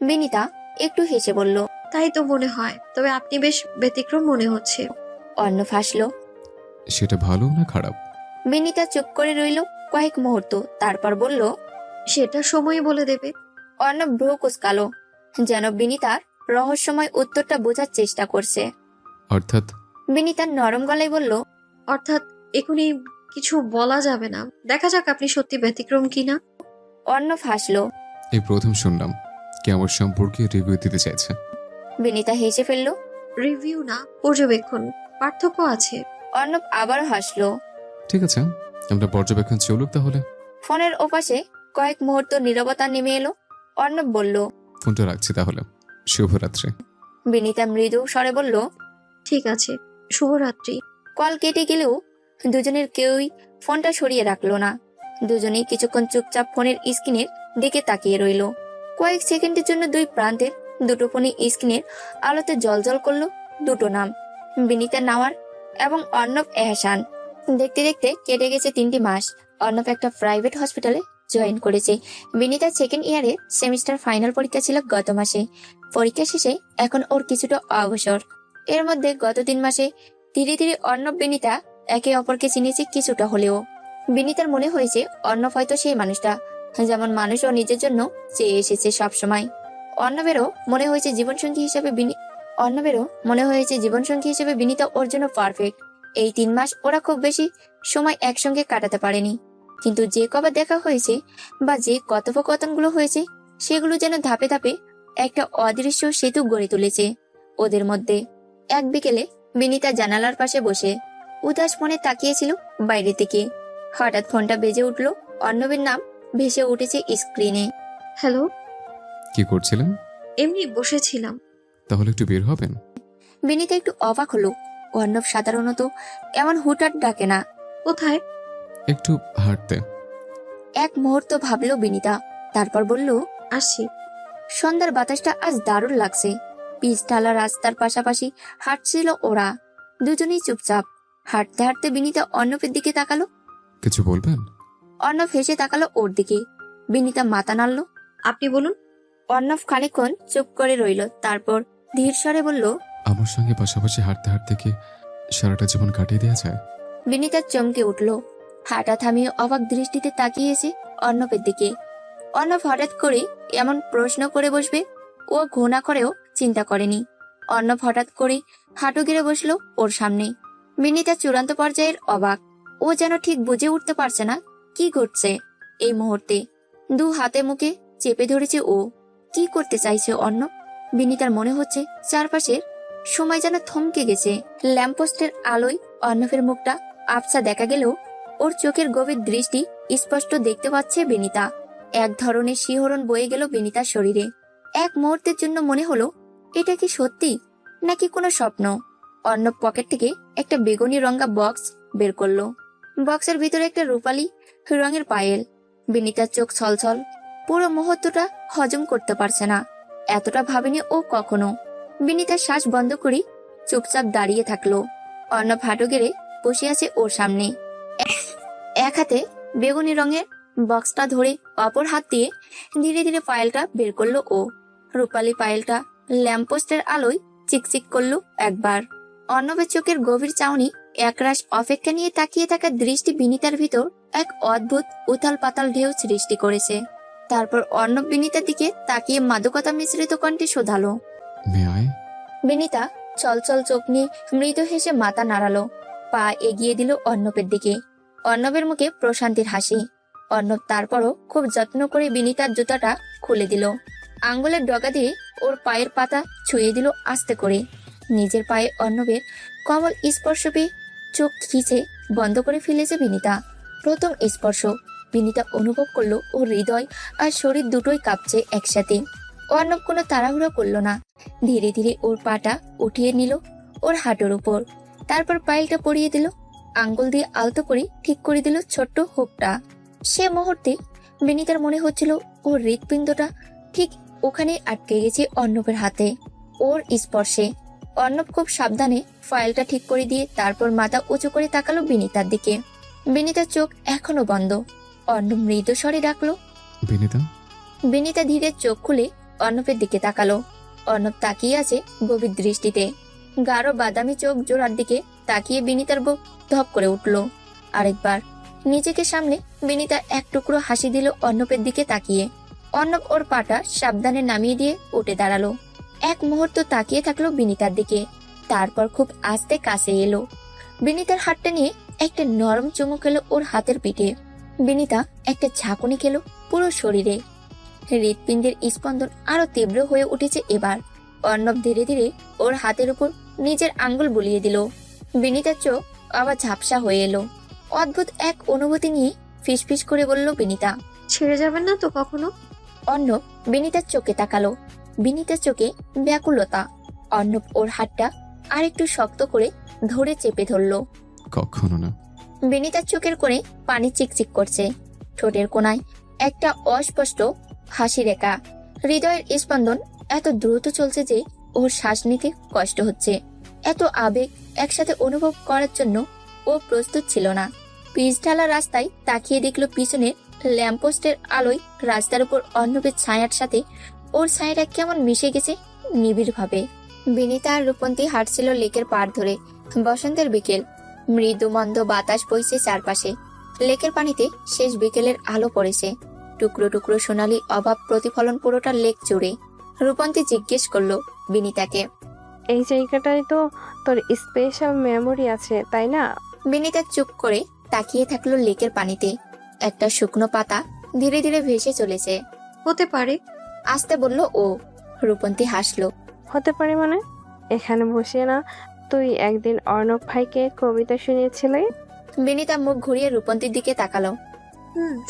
বিনিতা একটু হেসে বলল। তাই তো মনে হয়, তবে আপনি বেশ ব্যতিক্রম মনে হচ্ছে। অর্ণব হাসলো। সেটা ভালো না খারাপ? বিনিতা চুপ করে রইল কয়েক মুহূর্ত, তারপর বলল। সেটা সময় বলে দেবে। অর্ণব ভ্রু কুচকালো, যেন বিনিতার রহস্যময় উত্তরটা বোঝার চেষ্টা করছে। অর্থাৎ বিনিতার নরম গলায় বলল, অর্থাৎ এখনই কিছু বলা যাবে না, দেখা যাক আপনি সত্যি ব্যতিক্রম কিনা। অর্ণব হাসলো। এই প্রথম শুনলাম কে আমার সম্পর্কে রিভিউ দিতে চাইছে। বিনিতা হেসে ফেলল। রিভিউ না, পর্যবেক্ষণ, পার্থক্য আছে। অর্ণব আবার হাসলো। ঠিক আছে, আমরা পর্যবেক্ষণ চলুক তাহলে। ফোনের ওপাশে কয়েক মুহূর্ত নীরবতা নেমে এলো। অর্ণব বলল, ফোনটা রাখছি তাহলে, শুভরাত্রি। বিনিতা মৃদু স্বরে বলল, ঠিক আছে, শুভরাত্রি। কল কেটে গেলেও দুজনের কেউই ফোনটা সরিয়ে রাখলো না। দুজনেই কিছুক্ষণ চুপচাপ ফোনের স্ক্রিনের দিকে তাকিয়ে রইল। কয়েক সেকেন্ডের জন্য দুই প্রান্তের দুটো ফোনে স্ক্রিনের আলোতে জলজল করলো দুটো নাম, বিনিতা নাওয়ার এবং অর্ণব এহসান। দেখতে দেখতে কেটে গেছে 3টি মাস। অর্ণব একটা প্রাইভেট হসপিটালে জয়েন করেছে। বিনিতার সেকেন্ড ইয়ারে সেমিস্টার ফাইনাল পরীক্ষা ছিল গত মাসে। পরীক্ষা শেষে এখন ওর কিছুটা অবসর। এর মধ্যে গত 3 মাসে ধীরে ধীরে অর্ণব বিনিতা একে অপরকে চিনেছে কিছুটা হলেও। বিনিতার মনে হয়েছে অর্ণব হয়তো সেই মানুষটা যেমন মানুষও নিজের জন্য চেয়ে এসেছে সবসময়। অর্ণবেরও মনে হয়েছে জীবনসঙ্গী হিসেবে বিনিতা ওর জন্য পারফেক্ট। এই 3 মাস ওরা খুব বেশি সময় একসঙ্গে কাটাতে পারেনি, কিন্তু যে কবার দেখা হয়েছে বা যে কথোপকথনগুলো হয়েছে সেগুলো যেন ধাপে ধাপে একটা অদৃশ্য সেতু গড়ে তুলেছে ওদের মধ্যে। এক বিকেলে বিনিতা জানালার পাশে বসে উদাস মনে তাকিয়েছিল বাইরে থেকে। হঠাৎ ফোনটা বেজে উঠলো। অর্ণবের নাম ভেসে উঠেছে স্ক্রিনে। হ্যালো। কি করছিলেন? এমনি বসেছিলাম। তাহলে একটু বের হবেন? বিনিতা একটু অবাক হলো। অর্ণব সাধারণত এমন হুটহাট ডাকে না। কোথায়? একটু হাঁটতে। এক মুহূর্ত ভাবলো বিনিতা, তারপর বলল, আসছি। সন্ধ্যার বাতাসটা আজ দারুণ লাগছে। পিচঢালা রাস্তার পাশাপাশি হাঁটছিল ওরা, দুজনেই চুপচাপ। হাঁটতে হাঁটতে বিনিতা অর্ণবের দিকে তাকালো। কিছু বলবেন? অর্ণব হেসে তাকালো ওর দিকে। বিনিতা মাথা নাড়ল। আপনি বলুন। অর্ণব খানিকক্ষণ চুপ করে রইল, তারপর ধীর স্বরে বলল, আমার সঙ্গে পাশাপাশি হাঁটতে হাঁটতে কি সারাটা জীবন কাটিয়ে দেওয়া যায়? বিনিতা চমকে উঠল। হাঁটা থামিয়ে অবাক দৃষ্টিতে তাকিয়েছে অর্ণবের দিকে। অর্ণব হঠাৎ করে এমন প্রশ্ন করে বসবে ও ঘৃণা করেও চিন্তা করেনি। অর্ণব হঠাৎ করে হাঁটু গেড়ে বসলো ওর সামনে। বিনিতা চূড়ান্ত পর্যায়ের অবাক। ও যেন ঠিক বুঝে উঠতে পারছে না কি ঘটছে এই মুহূর্তে। 2 হাতে মুখে চেপে ধরেছে ও। কি করতে চাইছে অর্ণব? বিনিতার মনে হচ্ছে চারপাশের সময় যেন থমকে গেছে। ল্যাম্পপোস্টের আলোয় অর্ণবের মুখটা আবছা দেখা গেলেও ওর চোখের গভীর দৃষ্টি স্পষ্ট দেখতে পাচ্ছে বিনিতা। এক ধরনের শিহরণ বয়ে গেল বিনিতার শরীরে। এক মুহূর্তের জন্য মনে হলো এটা কি সত্যি নাকি কোনো স্বপ্ন। অর্ণব পকেট থেকে একটা বেগুনি রঙা বক্স বের করলো। বক্সের ভিতরে একটা রূপালী রঙের পায়েল। বিনিতার চোখ ছলছল। পুরো মুহূর্তটা হজম করতে পারছে না। এতটা ভাবেনি ও কখনো। বিনিতার শ্বাস বন্ধ করে চুপচাপ দাঁড়িয়ে থাকলো। অর্ণব হাঁটু গেড়ে বসে আছে ওর সামনে। এক হাতে বেগুনি রঙের বক্সটা ধরে অপর হাত দিয়ে ধীরে ধীরে পায়েলটা বের করলো ও। রূপালী পায়েলটা ল্যাম্পপোস্টের আলোয় চিকচিক করলো একবার। অর্ণবের চোখের গভীর চাউনি একরাশ অপেক্ষা নিয়ে তাকিয়ে থাকা দৃষ্টি বিনিতার ভিতর এক অদ্ভুত উথাল পাতাল ঢেউ সৃষ্টি করেছে। তারপর অর্ণব বিনিতার দিকে তাকিয়ে মাদকতা মিশ্রিত কণ্ঠে শোধালো, বিনিতা চলচল চোখ নিয়ে মৃদু হেসে মাথা নাড়ালো। পা এগিয়ে দিল অর্ণবের দিকে। অর্ণবের মুখে প্রশান্তির হাসি। অর্ণব তারপরও খুব যত্ন করে বিনিতার জুতাটা খুলে দিল। আঙ্গুলের ডগা দিয়ে ওর পায়ের পাতা ছুঁয়ে দিল আস্তে করে। নিজের পায়ে অর্ণবের কমল স্পর্শ পেয়ে চোখ খিচে বন্ধ করে ফেলেছে বিনিতা। প্রথম স্পর্শ বিনিতা অনুভব করলো ওর হৃদয় আর শরীর দুটোই কাঁপছে একসাথে। অর্ণব কোনো তাড়াহুড়ো করলো না। ধীরে ধীরে ওর পাটা উঠিয়ে নিল ওর হাঁটুর উপর। তারপর পায়েলটা পরিয়ে দিল। আঙ্গুল দিয়ে আলতো করে ঠিক করে দিল ছোট্ট হুকটা। সে মুহূর্তে বিনিতার মনে হচ্ছিল ওর হৃৎপিণ্ডটা ঠিক ওখানে আটকে গেছে অর্ণবের হাতে, ওর স্পর্শে। অর্ণব খুব সাবধানে ফাইলটা ঠিক করে দিয়ে তারপর মাথা উঁচু করে তাকালো বিনিতার দিকে। বিনিতার চোখ এখনো বন্ধ। অর্ণব মৃদু স্বরে ডাকলো, বিনিতা। বিনিতা ধীরে চোখ খুলে অর্ণবের দিকে তাকালো। অর্ণব তাকিয়ে আছে গভীর দৃষ্টিতে। গাঢ় বাদামি চোখ জোড়ার দিকে তাকিয়ে বিনিতার বুক ধপ করে উঠল। আরেকবার নিজেকে সামনে বিনিতা এক টুকরো হাসি দিল অর্ণবের দিকে তাকিয়ে। অর্ণব ওর পাটা সাবধানে নামিয়ে দিয়ে উঠে দাঁড়ালো। এক মুহূর্ত তাকিয়ে থাকলো বিনিতার দিকে, তারপর খুব আস্তে কাছে এলো। বিনিতার হাতটা নিয়ে একটা নরম চুমু খেলো ওর হাতের পিঠে। বিনিতা একটা ঝাঁকুনি খেলো পুরো শরীরে। হৃৎপিণ্ডের স্পন্দন আরো তীব্র হয়ে উঠেছে এবার। অর্ণব ধীরে ধীরে ওর হাতের উপর নিজের আঙ্গুল বুলিয়ে দিল। বিনিতার চোখ আবার ঝাপসা হয়ে এলো। অদ্ভুত এক অনুভূতি নিয়ে ফিসফিস করে বলল বিনিতা, ছেড়ে যাবেন না তো কখনো? অর্ণব বিনিতার চোখে তাকালো। বিনিতার চোখে ব্যাকুলতা। অর্ণব ওর হাতটা আর একটু শক্ত করে ধরে চেপে ধরলো। কখনো না। বিনিতার চোখের কোণে পানি চিকচিক করছে, ঠোঁটের কোণায় একটা অস্পষ্ট হাসি রেখা। হৃদয়ের স্পন্দন এত দ্রুত চলছে যে ওর শ্বাস নিতে কষ্ট হচ্ছে। এত আবেগ একসাথে অনুভব করার জন্য ও প্রস্তুত ছিল না। পিচ ঢালা রাস্তায় তাকিয়ে দেখলো পিছনের ল্যাম্পপোস্টের আলোয় রাস্তার উপর অর্ণবের ছায়ার সাথে ওর ছায়াটা কেমন মিশে গেছে নিবিড় ভাবে। বিনিতা আর রূপন্তী হাঁটছিল লেকের পাড় ধরে। বসন্তের বিকেল, মৃদু মন্দ বাতাস বইছে চারপাশে। লেকের পানিতে শেষ বিকেলের আলো পড়েছে, টুকরো টুকরো সোনালী অভাব প্রতিফলন পুরোটা লেক জুড়ে। রূপন্তী জিজ্ঞেস করলো বিনিতাকে, এই জায়গাটায় তো তোর স্পেশাল মেমোরি আছে তাই না? বিনিতা চুপ করে তাকিয়ে থাকলো লেকের পানিতে। একটা শুকনো পাতা ধীরে ধীরে ভেসে চলেছে। হতে পারে, আস্তে বলল ও। রূপন্তী হাসলো। হতে পারে মানে? এখানে বসে না তুই একদিন অর্ণব ভাইকে কবিতা শুনিয়েছিলি? বিনিতা মুখ ঘুরিয়ে রূপন্তীর দিকে তাকালো।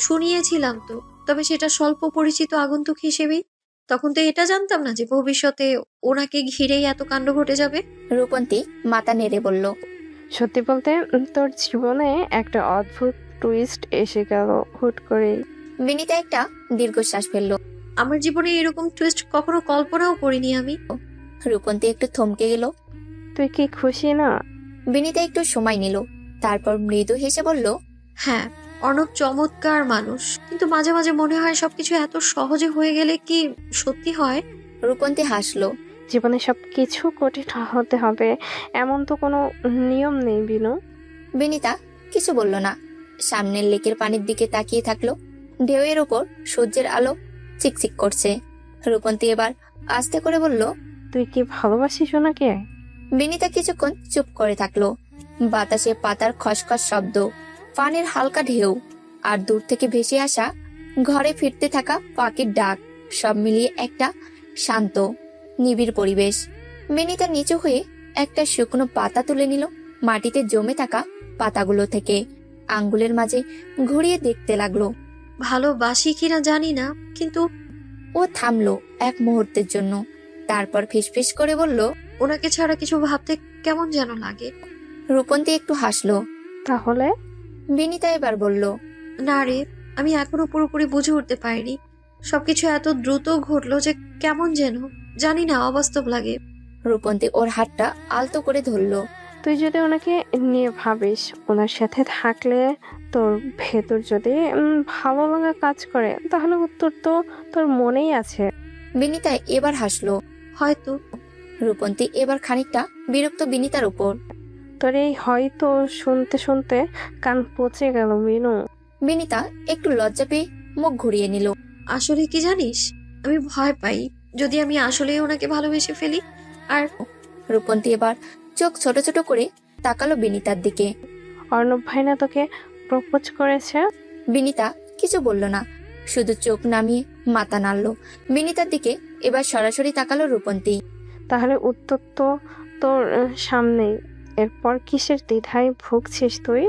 শুনিয়েছিলাম তো, তবে সেটা স্বল্প পরিচিত আগন্তুক হিসেবেই। তখন তো এটা জানতাম না যে ভবিষ্যতে ওনাকে ঘিরেই এত কাণ্ড ঘটে যাবে। রূপন্তী মাথা নেড়ে বলল, সত্যি বলতে তোর জীবনে একটা অদ্ভুত টুইস্ট এসে গেল হুট করে। বিনিতা একটা দীর্ঘশ্বাস ফেললো। আমার জীবনে এরকম টুইস্ট কখনো কল্পনাও করিনি আমি। রূপন্তী একটু থমকে গেল। তুই কি খুশি না? বিনিতা একটু সময় নিল, তারপর মৃদু হেসে বলল, হ্যাঁ, অর্ণব চমৎকার মানুষ, কিন্তু মাঝে মাঝে মনে হয় সবকিছু এত সহজে হয়ে গেলে কি সত্যি হয়? রূপন্তী হাসলো। জীবনে সবকিছু কঠিন হতে হবে এমন তো কোনো নিয়ম নেই বিনু। বিনিতা কিছু বলল না, সামনের লেকের পানির দিকে তাকিয়ে থাকলো। ঢেউয়ের ওপর সূর্যের আলো চিকচিক করছে। রূপন্তী এবার আস্তে করে বলল, তুই কি ভালোবাসিস ওনাকে? বিনিতা কিছুক্ষণ চুপ করে থাকলো। বাতাসে পাতার খসখস শব্দ, পানির হালকা ঢেউ, আর দূর থেকে ভেসে আসা ঘরে ফিরতে থাকা পাখির ডাক, সব মিলিয়ে একটা শান্ত নিবিড় পরিবেশ। বিনিতা নিচু হয়ে একটা শুকনো পাতা তুলে নিল মাটিতে জমে থাকা পাতাগুলো থেকে, আঙ্গুলের মাঝে ঘুরিয়ে দেখতে লাগলো। ভালোবাসি কিনা জানি না, কিন্তু ও থামলো এক মুহূর্তের জন্য, তারপর ফিসফিস করে বলল, ওনাকে ছাড়া কিছু ভাবতে কেমন যেন লাগে। রূপন্তী একটু হাসলো। তাহলে? বিনিতা এবার বলল, না রে, আমি এখনো পুরোপুরি বুঝে উঠতে পারিনি। সবকিছু এত দ্রুত ঘটলো যে কেমন যেন জানি না অবাস্তব লাগে। রূপন্তী ওর হাতটা আলতো করে ধরলো। তুই যদি ওনাকে নিয়ে ভাবিস, ওনার সাথে থাকলে তোর ভেতর যদি ভালো লাগা কাজ করে, তাহলে উত্তর তো তোর মনেই আছে। বিনিতা এবার হাসলো। হয়তো। রূপন্তী এবার খানিকটা বিরক্ত বিনিতার উপর। তোর এই হয়তো শুনতে শুনতে কান পচে গেল বিনু। বিনিতা একটু লজ্জা পেয়ে মুখ ঘুরিয়ে নিল। আসলে কি জানিস, আমি ভয় পাই যদি আমি আসলেই ওনাকে ভালোবেসে ফেলি। আর রূপন্তী এবার চোখ ছোট ছোট করে তাকালো বিনিতার দিকে। অর্ণব ভাই না তোকে প্রপোজ করেছে? বিনিতা কিছু বলল না, শুধু চোখ নামিয়ে মাথা নাড়ল। বিনিতার দিকে এবার সরাসরি তাকালো রূপন্তী। তাহলে উত্তর তো তোর সামনেই, এরপর কিসের দ্বিধায় ভুগছিস তুই?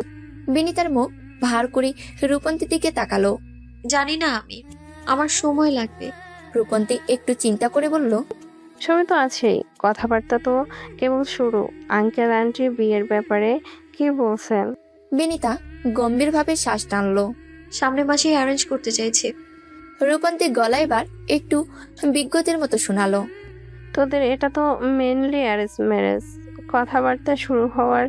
বিনিতার মুখ ভার করে রূপন্তীর দিকে তাকালো। জানি না, আমার সময় লাগবে। রূপন্তী একটু চিন্তা করে বলল, সবই তো আছেই, কথাবার্তা তো কেবল শুরু। আঙ্কেল আন্টি বিয়ের ব্যাপারে কি বলছেন? বিনিতা গম্ভীরভাবে শ্বাস টানলো। সামনের মাসেই অ্যারেঞ্জ করতে চাইছে। রূপন্তী গলা এবার একটু বিজ্ঞতের মতো শোনালো। তোদের এটা তো মেনলি অ্যারেঞ্জ ম্যারেজ। কথাবার্তা শুরু হওয়ার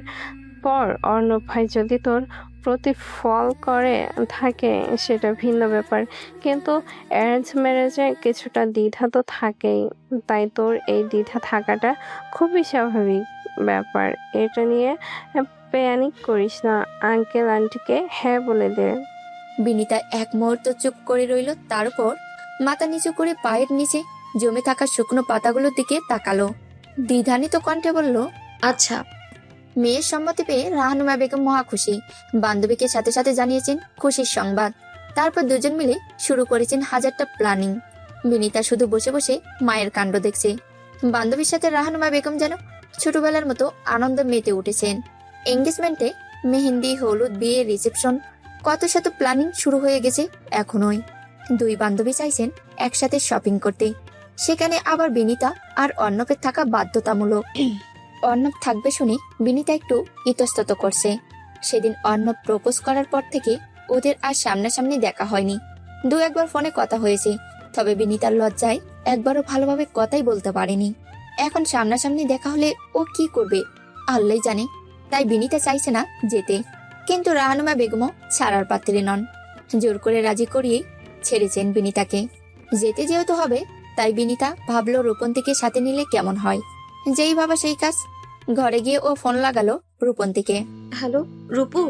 পর অর্ণব ভাই যদি তোর প্রতিফল করে থাকে সেটা ভিন্ন ব্যাপার, কিন্তু অ্যারেঞ্জ ম্যারেজে কিছুটা দ্বিধা তো থাকেই। তাই তোর এই দ্বিধা থাকাটা খুবই স্বাভাবিক ব্যাপার। এটা নিয়ে প্যানিক করিস না, আঙ্কেল আন্টিকে হ্যাঁ বলে দে। বিনিতা এক মুহূর্ত চুপ করে রইল, তারপর মাথা নিচু করে পায়ের নিচে জমে থাকা শুকনো পাতাগুলোর দিকে তাকালো। দ্বিধান্বিত কণ্ঠে বলল, আচ্ছা। মেয়ের সম্মতি পেয়ে রাহানুমা বেগম মহা খুশি। বান্ধবীকে সাথে সাথে জানিয়েছেন খুশির সংবাদ। তারপর দুজন মিলে শুরু করেছেন হাজারটা প্ল্যানিং। বিনীতা শুধু বসে বসে মায়ের কাণ্ড দেখছে। বান্ধবীর সাথে রাহানুমা বেগম যেন ছোটবেলার মতো আনন্দে মেতে উঠেছেন। এঙ্গেজমেন্টে মেহেন্দি, হলুদ, বিয়ে, রিসেপশন, কত শত প্ল্যানিং শুরু হয়ে গেছে এখনোই। দুই বান্ধবী চাইছেন একসাথে শপিং করতে। সেখানে আবার বিনীতা আর অর্ণবের থাকা বাধ্যতামূলক। অর্ণব থাকবে শুনে বিনীতা একটু ইতস্তত করছে। সেদিন অর্ণব প্রপোজ করার পর থেকে ওদের আর সামনাসামনি দেখা হয়নি। দু একবার ফোনে কথা হয়েছে, তবে বিনীতার লজ্জায় একবারও ভালোভাবে কথাই বলতে পারেনি। এখন সামনাসামনি দেখা হলে ও কি করবে আল্লাহই জানে। তাই বিনীতা চাইছে না যেতে, কিন্তু রাহানুমা বেগমও ছাড়ার পাত্রী নন। জোর করে রাজি করিয়ে ছেড়েছেন বিনীতাকে। যেতে যেহেতু হবে, তাই বিনীতা ভাবলো রূপন্তীকে সাথে নিলে কেমন হয়। যেই ভাবা সেই কাজ। ঘরে গিয়ে ও ফোন লাগালো রূপন্তীকে। হ্যালো রূপু,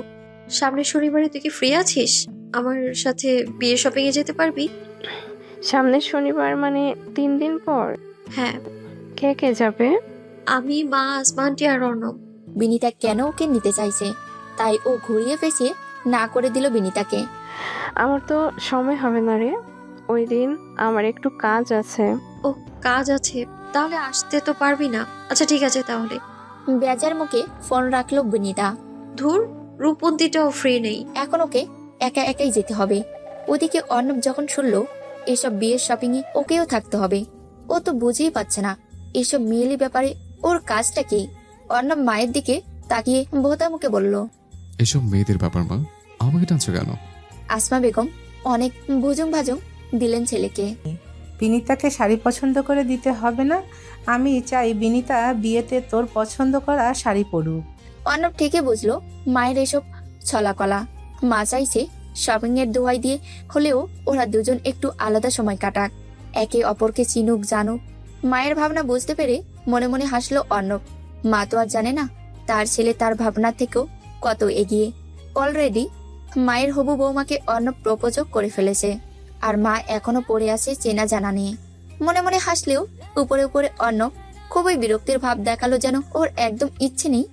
সামনের শনিবারে তুই কি ফ্রি আছিস? আমার সাথে বিয়ে শপিং এ যেতে পারবি? সামনের শনিবার মানে 3 দিন পর? হ্যাঁ। কে কে যাবে? আমি, মা, আসমানটি আর অর্ণব। বিনীতা কেন ওকে নিতে চাইছে, তাই ও ঘুরিয়ে পেঁচিয়ে না করে দিল বিনীতাকে। আমার তো সময় হবে না রে, ওই দিন আমার একটু কাজ আছে। ও, কাজ আছে? তাহলে আসতে তো পারবি না। আচ্ছা ঠিক আছে তাহলে। বেজার মুখে ফোন রাখলো বিনীতা। ধুর, রূপন্তীটাও ফ্রি নেই। এখন ওকে একা একাই যেতে হবে। ওদিকে অর্ণব যখন শুনলো এসব বিয়ের শপিং এ ওকেও থাকতে হবে, ও তো বুঝেই পাচ্ছে না এসব মেয়েলি ব্যাপারে ওর কাজটা কি। অর্ণব মায়ের দিকে তাকিয়ে ভোতা মুখে বলল, এসব মেয়েদের ব্যাপার মা, আমাকে টানছো কেন? আসমা বেগম অনেক ভুজুং ভাজুং দিলেন ছেলেকে। বিনীতাকে শাড়ি পছন্দ করে দিতে হবে না। আমি চাই বিনীতা বিয়েতে তোর পছন্দ করা শাড়ি পরুক। অর্ণব ঠিকই বুঝলো মায়ের এসব ছলাকলা। মা চাইছে শপিং এর দোয়াই দিয়ে হলেও ওরা দুজন একটু আলাদা সময় কাটাক, একে অপরকে চিনুক জানুক। মায়ের ভাবনা বুঝতে পেরে মনে মনে হাসলো অর্ণব। মা তো আর জানে না তার ছেলে তার ভাবনা থেকেও কত এগিয়ে। অলরেডি মায়ের হবু বৌমাকে অর্ণব প্রপোজও করে ফেলেছে, আর মা এখনো পড়ে আছে চেনা জানা নিয়ে। মনে মনে হাসলেও উপরে উপরে অর্ণব খুবই বিরক্তির ভাব দেখালো, যেন ওর একদম ইচ্ছে নেই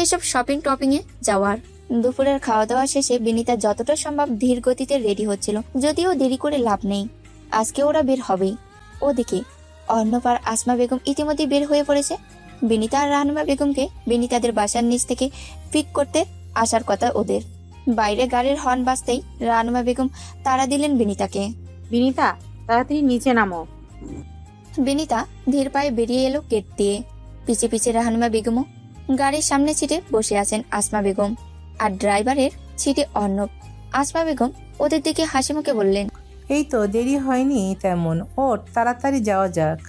এসব শপিং টপিং এ যাওয়ার। দুপুরের খাওয়া দাওয়া শেষে বিনীতা যতটা সম্ভব ধীর গতিতে রেডি হচ্ছিল, যদিও দেরি করে লাভ নেই, আজকে ওরা বের হবেই। ওদিকে অর্ণব আর আসমা বেগম ইতিমধ্যে বের হয়ে পড়েছে। বিনীতা আর রাহানুমা বেগমকে বিনীতাদের বাসার নিচ থেকে পিক করতে আসার কথা ওদের। বাইরে গাড়ির হর্ন বাজতেই রাহানুমা বেগম তাড়া দিলেন বিনীতাকে। বিনীতা, তাড়াতাড়ি নিচে নামো। বিনীতা ধীর পায়ে বেরিয়ে এলো গেট দিয়ে। পিছে পিছে রাহানুমা বেগমও। গাড়ির সামনে সিটে বসে আছেন আসমা বেগম, আর ড্রাইভারের সিটে অর্ণব। আসমা বেগম ওদের দিকে হাসি মুখে বললেন, এই তো দেরি হয়নি তেমন, ওর তাড়াতাড়ি যাওয়া যাক।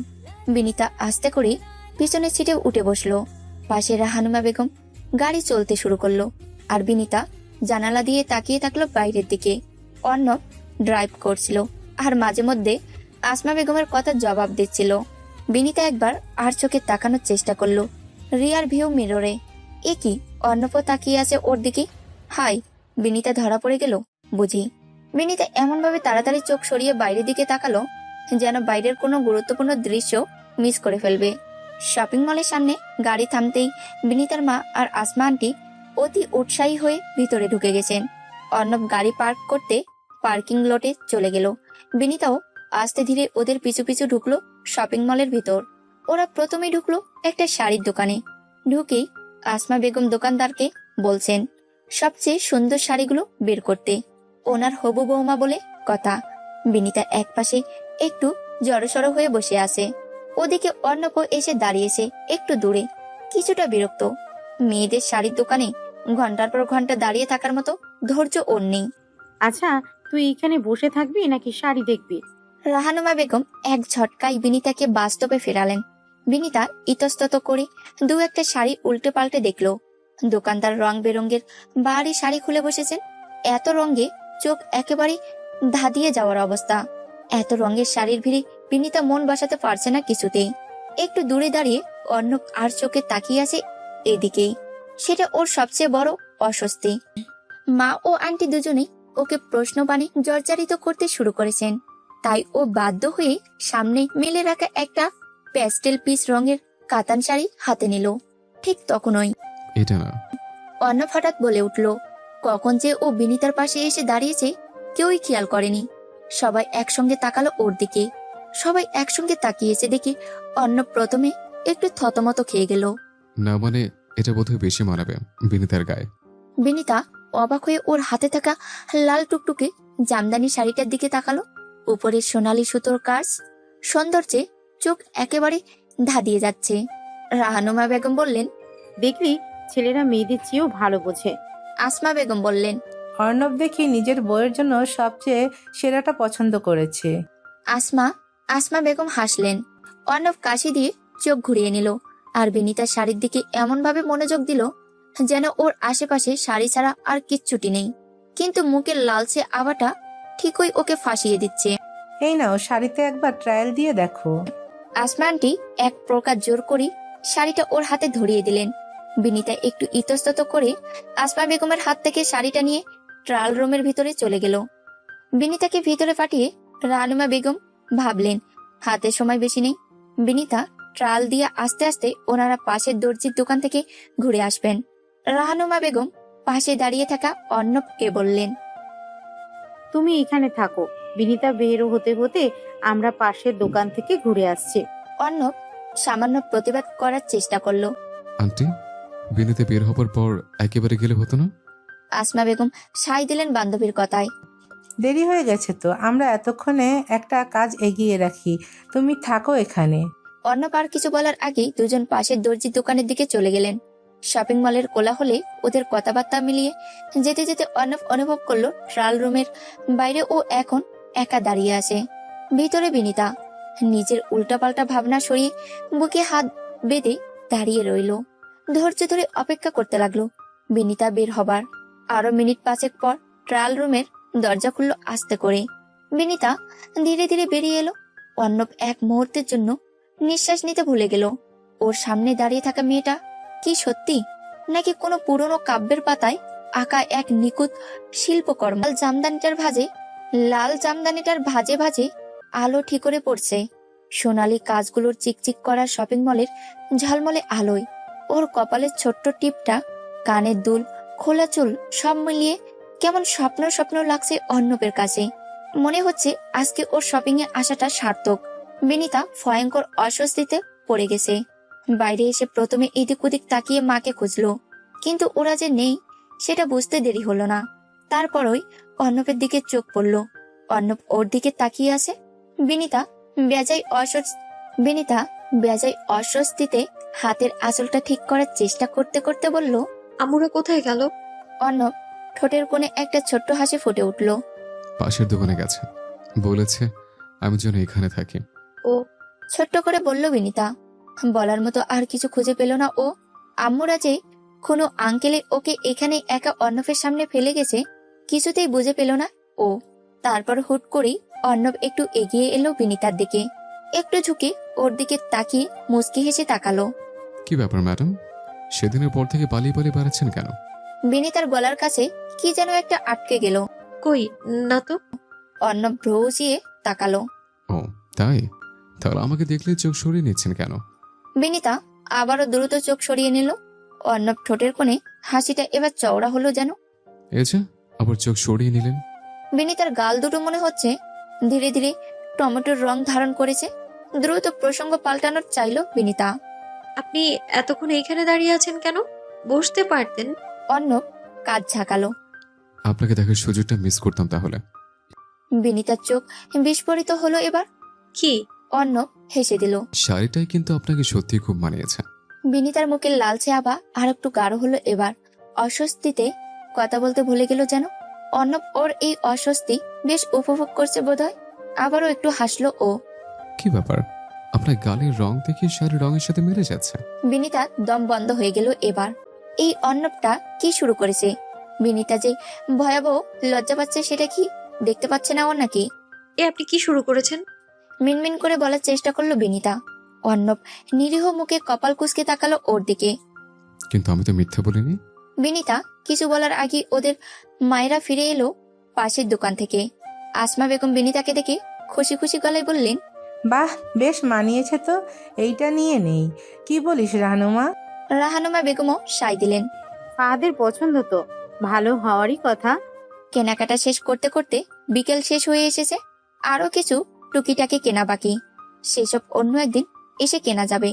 বিনীতা আস্তে করে পিছনের সিটে উঠে বসলো। পাশে রাহানুমা বেগম। গাড়ি চলতে শুরু করলো, আর বিনীতা জানালা দিয়ে তাকিয়ে থাকলো বাইরের দিকে। অর্ণব ড্রাইভ করছিল, আর মাঝে মধ্যে আসমা বেগমের কথা জবাব দিচ্ছিল। বিনীতা একবার আর চোখে তাকানোর চেষ্টা করলো রিয়ার ভিউ মিররে। এ কি, অর্ণবও তাকিয়ে আছে ওর দিকে। হাই, বিনীতা ধরা পড়ে গেল বুঝি। বিনীতা এমন ভাবে তাড়াতাড়ি চোখ সরিয়ে বাইরের দিকে তাকালো যেন বাইরের কোনো গুরুত্বপূর্ণ দৃশ্য মিস করে ফেলবে। শপিং মলের সামনে গাড়ি থামতেই বিনীতার মা আর আসমা আন্টি অতি উৎসাহী হয়ে ভিতরে ঢুকে গেছেন। অর্ণব গাড়ি পার্ক করতে পার্কিং লটে চলে গেল। বিনীতাও আস্তে ধীরে ওদের পিছু পিছু ঢুকলো শপিং মলের ভিতর। ওরা প্রথমেই ঢুকলো একটা শাড়ির দোকানে। ঢুকেই আসমা বেগম দোকানদারকে বলছেন সবচেয়ে সুন্দর শাড়িগুলো বের করতে। ওনার হবু বৌমা বলে কথা। বিনীতা একপাশে একটু জড়সড় হয়ে বসে আছে। ওদিকে অর্ণব এসে দাঁড়িয়েছে একটু দূরে, কিছুটা বিরক্ত। মেয়েদের শাড়ির দোকানে ঘন্টার পর ঘন্টা দাঁড়িয়ে থাকার মতো ধৈর্য ওর নেই। আচ্ছা, তুই এখানে বসে থাকবি নাকি শাড়ি দেখবি? রাহানুমা বেগম এক ঝটকায় বিনীতাকে বাস্তবে ফেরালেন। বিনীতা ইতস্তত করে দু একটা শাড়ি উল্টে পাল্টে দেখলো। দোকানদার রং বেরঙের বাহারি শাড়ি খুলে বসেছেন। এত রঙে চোখ একেবারে ধাঁধিয়ে যাওয়ার অবস্থা। এত রঙের শাড়ির ভিড়ে বিনীতা মন বসাতে পারছে না কিছুতেই। একটু দূরে দাঁড়িয়ে অর্ণব আর চোখে তাকিয়ে আছে এদিকেই। সেটা ওর সবচেয়ে বড় অস্বস্তি। মা ও আন্টি দুজনেই ওকে প্রশ্নবাণী জর্জরিত করতে শুরু করেছেন। তাই ও বাধ্য হয়ে সামনে মেলে রাখা একটা প্যাস্টেল পিস রঙের কাতান শাড়ি হাতে নিল। ঠিক তখনই এটা না। অর্ণব হঠাৎ বলে উঠল। কখন যে ও বিনিতার পাশে এসে দাঁড়িয়েছে কেউই খেয়াল করেনি। সবাই একসঙ্গে তাকালো ওর দিকে। সবাই একসঙ্গে তাকিয়েছে দেখে অর্ণব প্রথমে একটু থতমত খেয়ে গেল। না মানে এটা বোধহয় বেশি মানাবে বিনিতার গায়ে। বিনিতা অবাক হয়ে ওর হাতে থাকা লাল টুকটুকে জামদানি শাড়িটার দিকে তাকালো। উপরে সোনালি সুতোর কাজ সৌন্দর্যে চোখ একেবারে ধাঁধিয়ে যাচ্ছে। রাহানুমা বেগম বললেন। দেখলি, ছেলেরা মেয়েদের চেয়েও ভালো বোঝে। আসমা বেগম বললেন। অর্ণব দেখি নিজের বইয়ের জন্য সবচেয়ে সেরাটা পছন্দ করেছে। আসমা বেগম হাসলেন। অর্ণব কাশি দিয়ে চোখ ঘুরিয়ে নিল আর বিনিতার শাড়ির দিকে এমন ভাবে মনোযোগ দিল যেন ওর আশেপাশে শাড়ি ছাড়া আর কিচ্ছুটি নেই। কিন্তু মুখের লালচে আভাটা ঠিকই ওকে ফাঁসিয়ে দিচ্ছে। এই নাও, শাড়িতে একবার ট্রায়াল দিয়ে দেখো। আসমা আন্টি এক প্রকার জোর করে শাড়িটা ওর হাতে ধরিয়ে দিলেন। বিনিতা একটু ইতস্তত করে আসমা বেগমের হাত থেকে শাড়িটা নিয়ে ট্রায়াল রুমের ভিতরে চলে গেল। বিনিতাকে ভিতরে পাঠিয়ে রানুমা বেগম ভাবলেন হাতে সময় বেশি নেই। বিনিতা ট্রায়াল দিয়ে আস্তে আস্তে ওনারা পাশের দর্জির দোকান থেকে ঘুরে আসবেন। রাহানুমা বেগম পাশে দাঁড়িয়ে থাকা অর্ণবকে বললেন। তুমি এখানে থাকো, বিনিতা বের হতে হতে আমরা পাশের দোকান থেকে ঘুরে আসছি। অর্ণব সামান্য প্রতিবাদ করার চেষ্টা করলো। আন্টি, বিনিতে বের হবার পর একেবারে গেলে হতো না? আসমা বেগম সাই দিলেন বান্ধবীর কথায়। দেরি হয়ে গেছে তো, আমরা এতক্ষণে একটা কাজ এগিয়ে রাখি, তুমি থাকো এখানে। অর্ণব আর কিছু বলার আগেই দুজন পাশের দর্জির দোকানের দিকে চলে গেলেন। শপিং মলের কোলাহলে ওদের কথাবার্তা মিলিয়ে যেতে যেতে অর্ণব অনুভব করলো ট্রায়াল রুমের বাইরে ও এখন একা দাঁড়িয়ে আছে। ভিতরে বিনিতা নিজের উল্টাপাল্টা ভাবনা সরিয়ে বুকে হাত বেঁধে দাঁড়িয়ে রইল। ধৈর্য ধরে অপেক্ষা করতে লাগলো বিনিতা বের হবার। আরো মিনিট 5 পর ট্রায়াল রুমের দরজা খুললো আস্তে করে। বিনিতা ধীরে ধীরে বেরিয়ে এলো। অর্ণব এক মুহূর্তের জন্য নিঃশ্বাস নিতে ভুলে গেল। ওর সামনে দাঁড়িয়ে থাকা মেয়েটা কি সত্যি নাকি কোনো পুরনো কাব্যের পাতায় আঁকা এক নিখুঁত শিল্পকর্ম। লাল জামদানিটার ভাজে ভাজে আলো ঠিকরে পড়ছে। সোনালী কাজগুলোর চিকচিক করা শপিং মলের ঝলমলে আলোয় ওর কপালের ছোট্ট টিপটা, কানের দুল, খোলা চুল সব মিলিয়ে কেমন স্বপ্ন স্বপ্ন লাগছে অর্ণবের কাছে। মনে হচ্ছে আজকে ওর শপিং এ আসাটা সার্থক। বিনিতা ভয়ঙ্কর অস্বস্তিতে পড়ে গেছে। বাইরে এসে প্রথমে এদিক ওদিক তাকিয়ে মাকে খুঁজলো, কিন্তু ওরা যে নেই সেটা বুঝতে দেরি হলো না। তারপরই অর্ণবের দিকে চোখ পড়লো। অর্ণব ওর দিকে তাকিয়ে আছে। বিনিতা বেজায় অস্বস্তিতে হাতের আঁচলটা ঠিক করার চেষ্টা করতে করতে বলল, আমরা কোথায় গেল? অর্ণব ঠোঁটের কোণে একটা ছোট্ট হাসি ফুটে উঠল। পাশের দোকানে গেছে, বলেছে আমি যেন এখানে থাকি। ও, ছোট্ট করে বলল বিনিতা। বলার মতো আর কিছু খুঁজে পেল না ও। আম্মুরা যে কোনো আঙ্কেলে ওকে এখানে একা অর্ণবের সামনে ফেলে গেছে কিছুতেই বুঝে পেল না ও। তারপর হুট করেই অর্ণব একটু এগিয়ে এলো বিনিতার দিকে। একটু ঝুঁকে ওর দিকে তাকিয়ে মুচকি হেসে তাকালো। কি ব্যাপার ম্যাডাম, সেদিনের পর থেকে পালিয়ে পালিয়ে বেড়াচ্ছেন কেন? বিনিতার গলার কাছে কি যেন একটা আটকে গেল। কই না তো। অর্ণব ভ্রু উঁচিয়ে তাকালো। ও তাই, তাহলে আমাকে দেখলে চোখ সরিয়ে নিচ্ছেন কেন? বিনিতা আবারও দ্রুত চোখ সরিয়ে নিল। অর্ণব ঠোঁটের কোণে হাসিটা এবার চওড়া হলো যেন। এই যে আবার চোখ সরিয়ে নিলেন। বিনিতার গাল দুটো মনে হচ্ছে ধীরে ধীরে টমেটোর রং ধারণ করেছে। দ্রুত প্রসঙ্গ পাল্টানোর চাইলো বিনিতা। আপনি এতক্ষণ এইখানে দাঁড়িয়ে আছেন কেন? বসতে পারতেন। অর্ণব কাজ ঝাঁকালো। আপনাকে দেখার সুযোগটা মিস করতাম তাহলে। বিনিতার চোখ বিস্ফোরিত হলো এবার। কি? অর্ণব হেসে দিল। শাড়িটাই কিন্তু আপনাকে সত্যি খুব মানিয়েছে। বিনিতার মুখের লালচে আভা আর একটু গাঢ় হলো এবার। অস্বস্তিতে কথা বলতে ভুলে গেল যেন। অর্ণব ওর এই অস্বস্তি বেশ উপভোগ করছে বোধহয়। আবারও একটু হাসলো ও। কি ব্যাপার, আপনার গালের রং দেখে শাড়ির রঙের সাথে মিলে যাচ্ছে। বিনিতার দম বন্ধ হয়ে গেল এবার। এই অর্ণবটা কি শুরু করেছে? বিনিতা যে ভয়াবহ লজ্জা পাচ্ছে সেটা কি দেখতে পাচ্ছে না ওর নাকি? এ আপনি কি শুরু করেছেন? মিনমিন করে বলার চেষ্টা করলো বিনিতা। অর্ণব নিরীহ মুখে কপাল কুঁচকে তাকালো ওর দিকে। কিন্তু আমি তো মিথ্যা বলিনি। বিনিতা কিছু বলার আগে ওদের মায়েরা ফিরে এলো পাশের দোকান থেকে। আসমা বেগম বিনিতাকে দেখে খুশি খুশি গলায় বললেন, বাহ, বেশ মানিয়েছে তো, এইটা নিয়ে নেই। কি বলিস রাহানুমা? রাহানুমা বেগমও সায় দিলেন। ফাহাদের পছন্দ তো ভালো হওয়ারই কথা। কেনাকাটা শেষ করতে করতে বিকেল শেষ হয়ে এসেছে। আরো কিছু টুকিটাকি কেনা বাকি, সেসব অন্য একদিন এসে কেনা যাবে।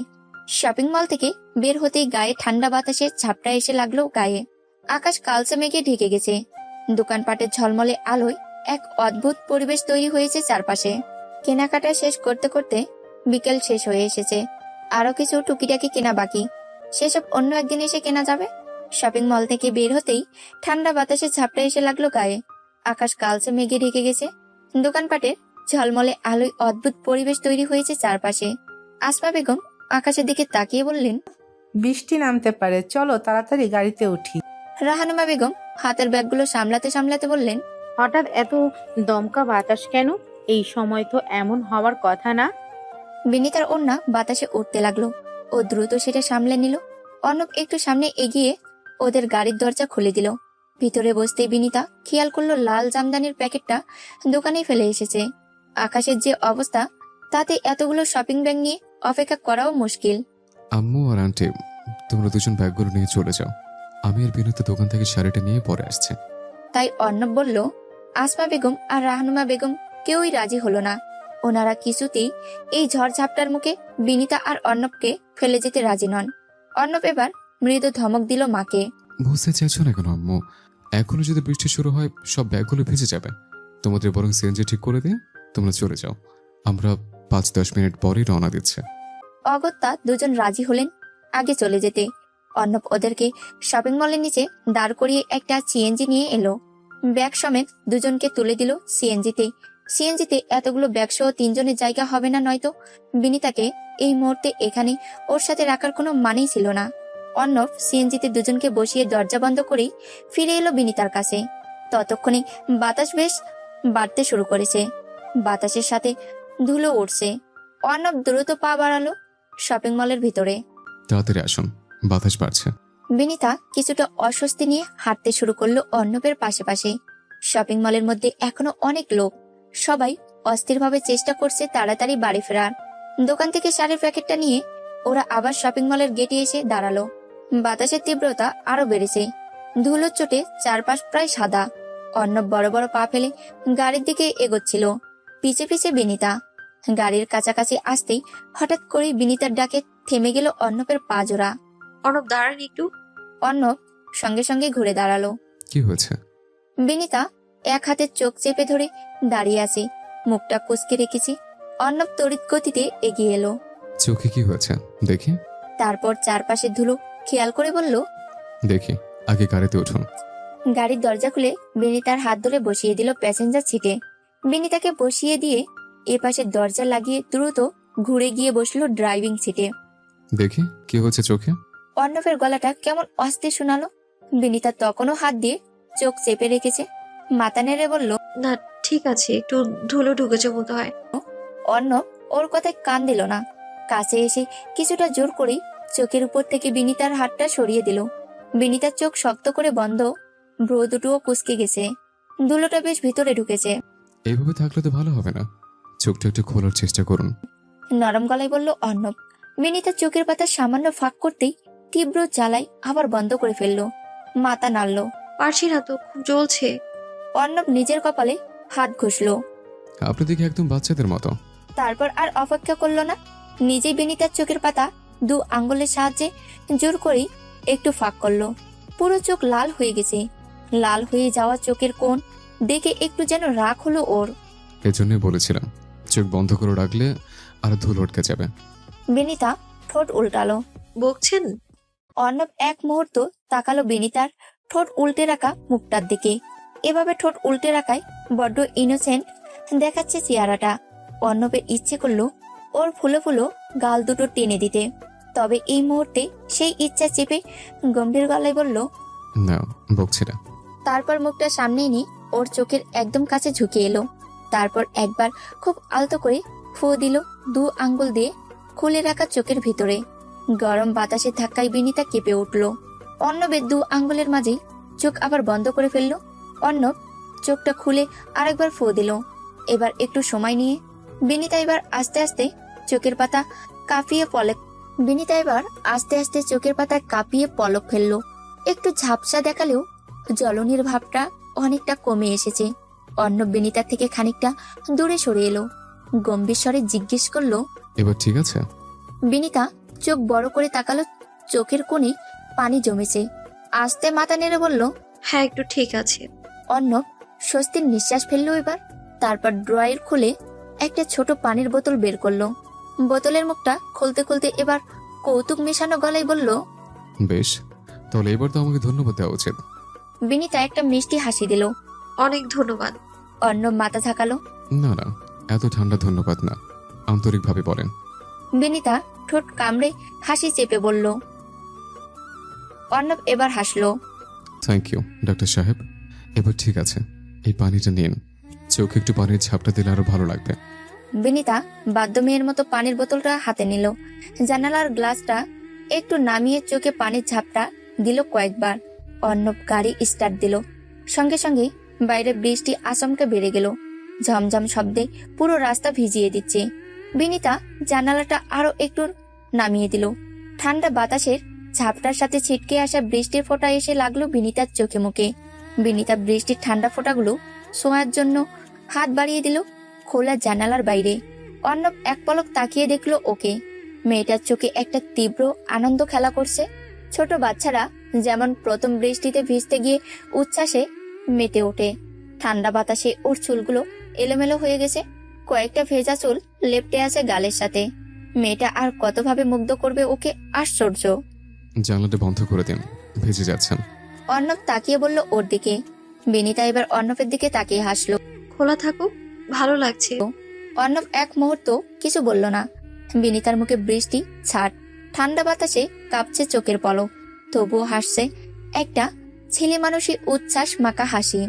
শপিং মল থেকে বের হতেই গায়ে ঠান্ডা বাতাসে ঝাপটা এসে লাগলো গায়ে। আকাশ কালচে মেঘে ঢেকে গেছে। দোকানপাটের ঝলমলে আলোয় এক অদ্ভুত পরিবেশ তৈরি হয়েছে চারপাশে। কেনাকাটা শেষ করতে করতে বিকেল শেষ হয়ে এসেছে। আরো কিছু টুকিটাকি কেনা বাকি, সেসব অন্য একদিন এসে কেনা যাবে। শপিং মল থেকে বের হতেই ঠান্ডা বাতাসে ঝাপটা এসে লাগলো গায়ে। আকাশ কালচে মেঘে ঢেকে গেছে। দোকানপাটের ঝলমলে আলোয় অদ্ভুত পরিবেশ তৈরি হয়েছে চারপাশে। আসমা বেগম আকাশের দিকে তাকিয়ে বললেন, বৃষ্টি নামতে পারে, চলো তাড়াতাড়ি গাড়িতে উঠি। রাহানুমা বেগম হাতের ব্যাগগুলো সামলাতে সামলাতে বললেন, হঠাৎ এত দমকা বাতাস কেন? এই সময় তো এমন হওয়ার কথা না। বিনিতার ওড়না বাতাসে উঠতে লাগলো। ও দ্রুত সেটা সামলে নিল। অর্ণব একটু সামনে এগিয়ে ওদের গাড়ির দরজা খুলে দিল। ভিতরে বসতেই বিনিতা খেয়াল করলো লাল জামদানির প্যাকেটটা দোকানেই ফেলে এসেছে। আকাশের যে অবস্থা, তাতে এতগুলো শপিং ব্যাগ নিয়ে অপেক্ষা করাও মুশকিল। আম্মু আর আন্টি, তোমরা দুজন ব্যাগগুলো নিয়ে চলে যাও। আমি আর বিনুতে দোকান থেকে শাড়িটা নিয়ে পরে আসছে। তাই অর্ণব বলল। আসমা বেগম আর রাহানুমা বেগম কেউই রাজি হলো না। ওনারা কিছুতেই এই ঝড়ঝাপটার মুখে বিনিতা আর অর্ণবকে ফেলে যেতে রাজি নন। অর্ণব এবার মৃদু ধমক দিল মাকে। বুঝতে চাইছো না কেন আম্মু? এখনো যদি বৃষ্টি শুরু হয় সব ব্যাগগুলো ভিজে যাবে। তোমাদের বরং সিএনজি ঠিক করে দিয়ে তোমরা চলে যাও। আমরা 5-10 মিনিট পরেই রওনা দিচ্ছে। অগত্যা দুজন রাজি হলেন আগে চলে যেতে। অর্ণব ওদেরকে শপিং মলের নিচে দাঁড় করিয়ে একটা সিএনজি নিয়ে এলো। ব্যাগ সমেত দুজনকে তুলে দিল সিএনজিতে। সিএনজিতে এতগুলো ব্যাগ সহ 3 জনের জায়গা হবে না, নয়তো বিনিতাকে এই মুহূর্তে এখানে ওর সাথে রাখার কোনো মানেই ছিল না। অর্ণব সিএনজিতে দুজনকে বসিয়ে দরজা বন্ধ করেই ফিরে এলো বিনিতার কাছে। ততক্ষণে বাতাস বেশ বাড়তে শুরু করেছে। বাতাসের সাথে ধুলো উঠছে। অর্ণব দ্রুত পা বাড়ালো শপিং মলের ভিতরে। তাড়াতাড়ি আসুন, বাতাস বাড়ছে। বিনিতা কিছুটা অস্বস্তি নিয়ে হাঁটতে শুরু করলো অর্ণবের পাশে পাশে। শপিং মলের মধ্যে এখনো অনেক লোক। সবাই অস্থিরভাবে চেষ্টা করছে তাড়াতাড়ি বাড়ি ফেরার। দোকান থেকে শাড়ির প্যাকেটটা নিয়ে ওরা আবার শপিং মলের গেটে এসে দাঁড়ালো। বাতাসের তীব্রতা আরো বেড়েছে। ধুলোর চোটে চারপাশ প্রায় সাদা। অর্ণব বড় বড় পা ফেলে গাড়ির দিকে এগোচ্ছিল, পিছে পিছে বিনিতা। গাড়ির কাছাকাছি আসতেই হঠাৎ করে বিনিতার ডাকে থেমে গেল অর্ণবের পা জোড়া। অর্ণব দাঁড়ান একটু। অর্ণব সঙ্গে সঙ্গে ঘুরে দাঁড়ালো। কি হয়েছে? বিনিতা এক হাতে চোখ চেপে ধরে দাঁড়িয়ে আছে, মুখটা কুঁচকে রেখেছে। অর্ণব তড়িৎ গতিতে এগিয়ে এলো। চোখে কি হয়েছে দেখি? তারপর চারপাশে ধুলো খেয়াল করে বলল, দেখি, আগে গাড়িতে উঠুন। গাড়ির দরজা খুলে বিনিতার হাত ধরে বসিয়ে দিল প্যাসেঞ্জার সিটে। বিনিতাকে বসিয়ে দিয়ে এপাশে দরজা লাগিয়ে দ্রুত ঘুরে গিয়ে বসলো ড্রাইভিং সিটে। দেখি কি হচ্ছে চোখে। অর্ণবের গলাটা কেমন অস্থির শোনালো। বিনিতা তখনও হাত দিয়ে চোখ চেপে রেখেছে। মাথা নেড়ে বলল, না ঠিক আছে, একটু ধুলো ঢুকেছে মতো হয়। অর্ণব ওর কথায় কান দিল না। কাছে এসে কিছুটা জোর করেই চোখের উপর থেকে বিনিতার হাতটা সরিয়ে দিল। বিনিতার চোখ শক্ত করে বন্ধ, ভ্রু দুটোও কুঁচকে গেছে। ধুলোটা বেশ ভিতরে ঢুকেছে। এইভাবে থাকলে তো ভালো হবে না, চোখটা একটু খোলার চেষ্টা করুন। নরম গলায় বলল অর্ণব। বিনিতার চোখের পাতা সামান্য ফাঁক করতেই তীব্র জ্বালায় আবার বন্ধ করে ফেললো। মাথা নাড়ল। পারছি না তো, খুব জ্বলছে। অর্ণব নিজের কপালে হাত ঘষলো। আপনি দেখি একদম বাচ্চাদের মতো। তারপর আর অপেক্ষা করলো না, নিজেই বিনিতার চোখের পাতা 2 আঙ্গুলের সাহায্যে জোর করেই একটু ফাঁক করলো। পুরো চোখ লাল হয়ে গেছে। লাল হয়ে যাওয়া চোখের কোণ দেখে একটু যেন রাগ হলো ওর। এজন্যই বলেছিলাম চোখ বন্ধ করে রাখলে আর ধুলো উঠকে যাবে। বিনিতা ঠোঁট উল্টালো। বকছেন? অর্ণব এক মুহূর্ত তাকালো বিনিতার ঠোঁট উল্টে রাখা মুখটার দিকে। এভাবে ঠোঁট উল্টে রাখায় বড্ড ইনোসেন্ট দেখাচ্ছে চেহারাটা। অর্ণবের ইচ্ছে করলো ওর ফুলো ফুলো গাল দুটো টেনে দিতে। তবে এই মুহূর্তে সেই ইচ্ছা চেপে গম্ভীর গলায় বলল, না, বকছি না। তারপর মুখটা সামনে নিয়ে ওর চোখের একদম কাছে ঝুঁকে এলো। তারপর একবার খুব আলতো করে ফু দিল 2 আঙ্গুল দিয়ে খুলে রাখা চোখের ভিতরে। গরম বাতাসের ধাক্কায় বিনিতা কেঁপে উঠল। অর্ণবের 2 আঙ্গুলের মাঝেই চোখ আবার বন্ধ করে ফেললো। অর্ণব চোখটা খুলে আরেকবার ফু দিল। এবার একটু সময় নিয়ে বিনিতা এবার আস্তে আস্তে চোখের পাতা কাঁপিয়ে পলক পলক ফেললো। একটু ঝাপসা দেখালেও জ্বলনির ভাবটা অনেকটা কমে এসেছে। অর্ণব বিনিতার থেকে খানিকটা দূরে সরে এলো, গম্ভীর স্বরে জিজ্ঞেস করলো, এবার ঠিক আছে? বিনিতা চোখ বড় করে তাকালো, চোখের কোণে পানি জমেছে। আস্তে মাথা নেড়ে বলল, হ্যাঁ একটু ঠিক আছে। অর্ণব স্বস্তির নিঃশ্বাস ফেললো এবার। তারপর ড্রয়ার খুলে একটা ছোট পানির বোতল বের করলো। বোতলের মুখটা খুলতে খুলতে এবার কৌতুক মেশানো গলায় বলল, বেশ, তাহলে এবার তো আমাকে ধন্যবাদ দেওয়া উচিত। বিনিতা একটা মিষ্টি হাসি দিল। অনেক ধন্যবাদ। অর্ণব মাথা ঝাঁকালো। না না, এত ঠান্ডা ধন্যবাদ না, আন্তরিকভাবে বলেন। বিনিতা ঠোঁট কামড়ে হাসি চেপে বলল। অর্ণব এবার হাসলো। থ্যাংক ইউ ডাক্তার সাহেব, এবার ঠিক আছে। এই পানিটা নিন, চোখে একটু পানির ঝাপটা দিলে আরো ভালো লাগবে। বিনিতা বাধ্য মেয়ের মতো পানির বোতলটা হাতে নিল। জানালার গ্লাসটা একটু নামিয়ে চোখে পানির ঝাপটা দিল কয়েকবার। অর্ণব গাড়ি স্টার্ট দিল। সঙ্গে সঙ্গে বাইরে বৃষ্টি আচমকা বেড়ে গেল। ঝমঝম শব্দে পুরো রাস্তা ভিজিয়ে দিচ্ছে। বিনিতা জানালাটা আরো একটু নামিয়ে দিল। ঠান্ডা বাতাসের ঝাপটার সাথে ছিটকে আসা বৃষ্টির ফোঁটা এসে লাগলো বিনিতার চোখে মুখে। বিনিতা বৃষ্টির ঠান্ডা ফোঁটাগুলো ছোঁয়ার জন্য হাত বাড়িয়ে দিল খোলা জানালার বাইরে। অর্ণব এক পলক তাকিয়ে দেখলো ওকে। মেয়েটার চোখে একটা তীব্র আনন্দ খেলা করছে। ছোট বাচ্চারা যেমন প্রথম বৃষ্টিতে ভিজতে গিয়ে উচ্ছ্বাসে মেতে ওঠে। ঠান্ডা বাতাসে ওর চুলগুলো এলোমেলো হয়ে গেছে। কয়েকটা ভেজা চুল লেপ্টে আছে গালের সাথে। মেয়েটা আর কতভাবে মুগ্ধ করবে ওকে, আশ্চর্য। জানলাটা বন্ধ করে দিন, ভেজে যাচ্ছেন। অর্ণব তাকিয়ে বলল ওর দিকে। বিনিতা এবার অর্ণবের দিকে তাকিয়ে হাসলো। খোলা থাকুক, ভালো লাগছে। অর্ণব এক মুহূর্ত কিছু বলল না। বিনিতার মুখে বৃষ্টি ছাড়, ঠান্ডা বাতাসে কাঁপছে চোখের পলক, তবুও হাসছে একটা ছেলে মানুষই উচ্ছ্বাস মাখা হাসি।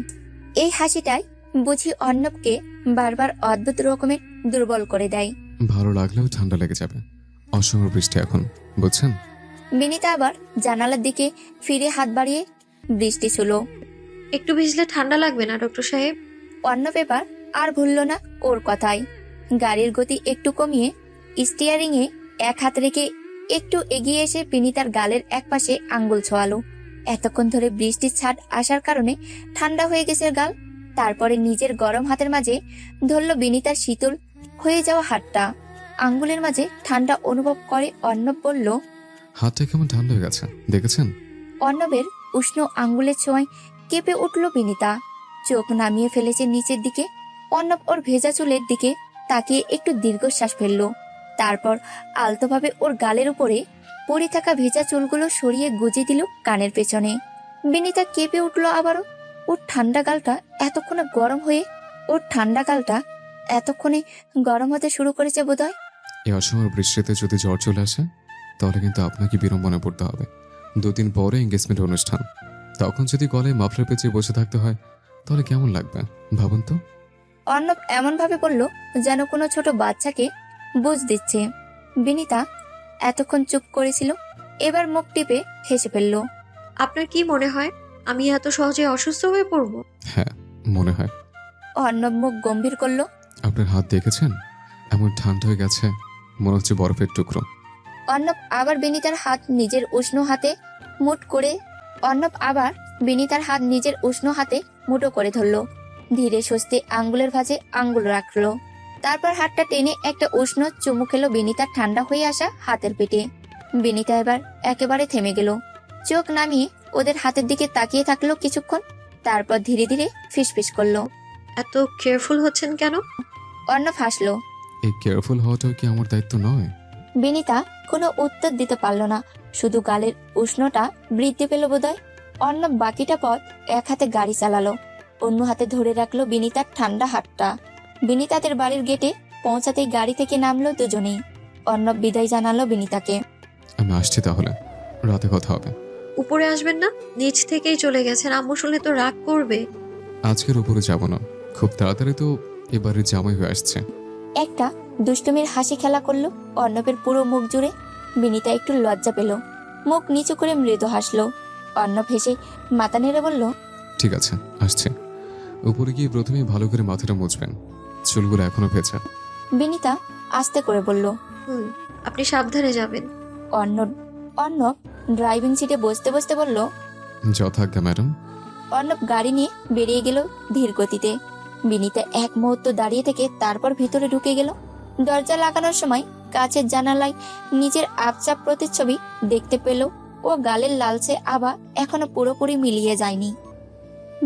এই হাসিটাই বুঝি অর্ণবকে বারবার অদ্ভুত রকমের দুর্বল করে দেয়। ভালো লাগলেও ঠান্ডা লেগে যাবে, অসময় বৃষ্টি এখন, বুঝছেন? বিনিতা আবার জানালার দিকে ফিরে হাত বাড়িয়ে বৃষ্টি ছিল। একটু ভিজলে ঠান্ডা লাগবে না ডক্টর সাহেব? অর্ণব এবার আর ভুলল না ওর কথাই। গাড়ির গতি একটু কমিয়ে স্টিয়ারিং এ এক হাত রেখে একটু এগিয়ে এসে বিনিতার গালের একপাশে আঙ্গুল ছোঁয়ালো। এতক্ষণ ধরে বৃষ্টির ছাট আসার কারণে ঠান্ডা হয়ে গেছে গাল। তারপরে নিজের গরম হাতের মাঝে ধরল বিনিতার শীতল হয়ে যাওয়া হাতটা। আঙ্গুলের মাঝে ঠান্ডা অনুভব করে অর্ণব বলল, হাতটা কেমন ঠান্ডা হয়ে গেছে দেখেছেন? অর্ণবের উষ্ণ আঙ্গুলের ছোঁয়ায় কেঁপে উঠল বিনিতা। চোখ নামিয়ে ফেলেছে নিচের দিকে। অর্ণব ওর ভেজা চুলের দিকে তাকিয়ে একটু দীর্ঘশ্বাস ফেলল। তারপর আলতোভাবে ওর গালের উপরে পড়ে থাকা ভেজা চুলগুলো সরিয়ে গুজে দিল কানের পেছনে। বিনিতা কেঁপে উঠল আবারও। ওর ঠান্ডা গালটা এতক্ষণে গরম হতে শুরু করেছে বোধহয়। এই অসময় বৃষ্টিতে যদি জ্বর চলে আসে তাহলে কিন্তু আপনাকে বিড়ম্বনা পড়তে হবে। 2 দিন পরে এঙ্গেজমেন্ট অনুষ্ঠান, তখন যদি গলায় মাফলার পেঁচিয়ে বসে থাকতে হয় তাহলে কেমন লাগবে ভাবুন তো। অর্ণব এমন ভাবে বলল যেন কোনো ছোট বাচ্চাকে বুঝ দিচ্ছে। বিনিতা এতক্ষণ চুপ করেছিল, এবার মুখ টিপে হেসে ফেলল। আপনার কি মনে হয় আমি এত সহজে অসুস্থ হয়ে পড়বো? হ্যাঁ মনে হয়। অর্ণব মুখ গম্ভীর করলো। আপনার হাত দেখেছেন, এমন ঠান্ডা হয়ে গেছে মনে হচ্ছে বরফের টুকরো। অর্ণব আবার বিনিতার হাত নিজের উষ্ণ হাতে মুঠো করে ধরলো। ধীরে স্বস্তি আঙ্গুলের ভাঁজে আঙ্গুল রাখলো। তারপর হাতটা টেনে একটা উষ্ণ চুমু খেলো বিনিতার ঠান্ডা হয়ে আসা হাতের পেটে। বিনিতা এবার একেবারে থেমে গেল। চোখ নামিয়ে ওদের হাতের দিকে তাকিয়ে থাকলো কিছুক্ষণ। তারপর ধীরে ধীরে ফিসফিস করলো। এত কেয়ারফুল হচ্ছেন কেন? অর্ণব হাসলো। এই কেয়ারফুল হওয়াটাও কি আমার দায়িত্ব নয়? বিনিতা কোনো উত্তর দিতে পারল না, শুধু গালের উষ্ণটা বৃদ্ধি পেল বোধহয়। অর্ণব বাকিটা পথ এক হাতে গাড়ি চালালো, অন্য হাতে ধরে রাখলো বিনিতার ঠান্ডা হাতটা। বিনিতাদের বাড়ির গেটে পৌঁছাতেই গাড়ি থেকে নামলো দুজনেই। অর্ণব বিদায় জানালো বিনিতাকে। আমি আসছি তাহলে, রাতে কথা হবে। উপরে আসবেন না? নিচ থেকেই চলে গেছেন, আম্মু শুনলে তো রাগ করবে। আজকের উপরে যাব না, খুব তাড়াতাড়ি তো এবারে জামাই হয়ে আসছে। একটা দুষ্টুমির হাসি খেলা করলো অর্ণবের পুরো মুখ জুড়ে। বিনিতা একটু লজ্জা পেল, মুখ নিচু করে মৃদু হাসলো। অর্ণব হেসে মাথা নেড়ে বলল, ঠিক আছে আসছে। উপরে গিয়ে প্রথমে ভালো করে মাথাটা মুছবেন, চুলগুলো এখনো ভেজা। বিনিতা আস্তে করে বলল। আপনি সাবধানে যাবেন। অর্ণব ড্রাইভিং সিটে বসতে বসতে বলল। যথাজ্ঞা ম্যাডাম। অর্ণব গাড়ি নিয়ে বেরিয়ে গেল ধীর গতিতে। বিনিতা এক মুহূর্ত দাঁড়িয়ে থেকে তারপর ভিতরে ঢুকে গেল। দরজা লাগানোর সময় কাছের জানালায় নিজের আপচাপ প্রতিচ্ছবি দেখতে পেল। ও গালের লালচে আভা এখনো পুরোপুরি মিলিয়ে যায়নি।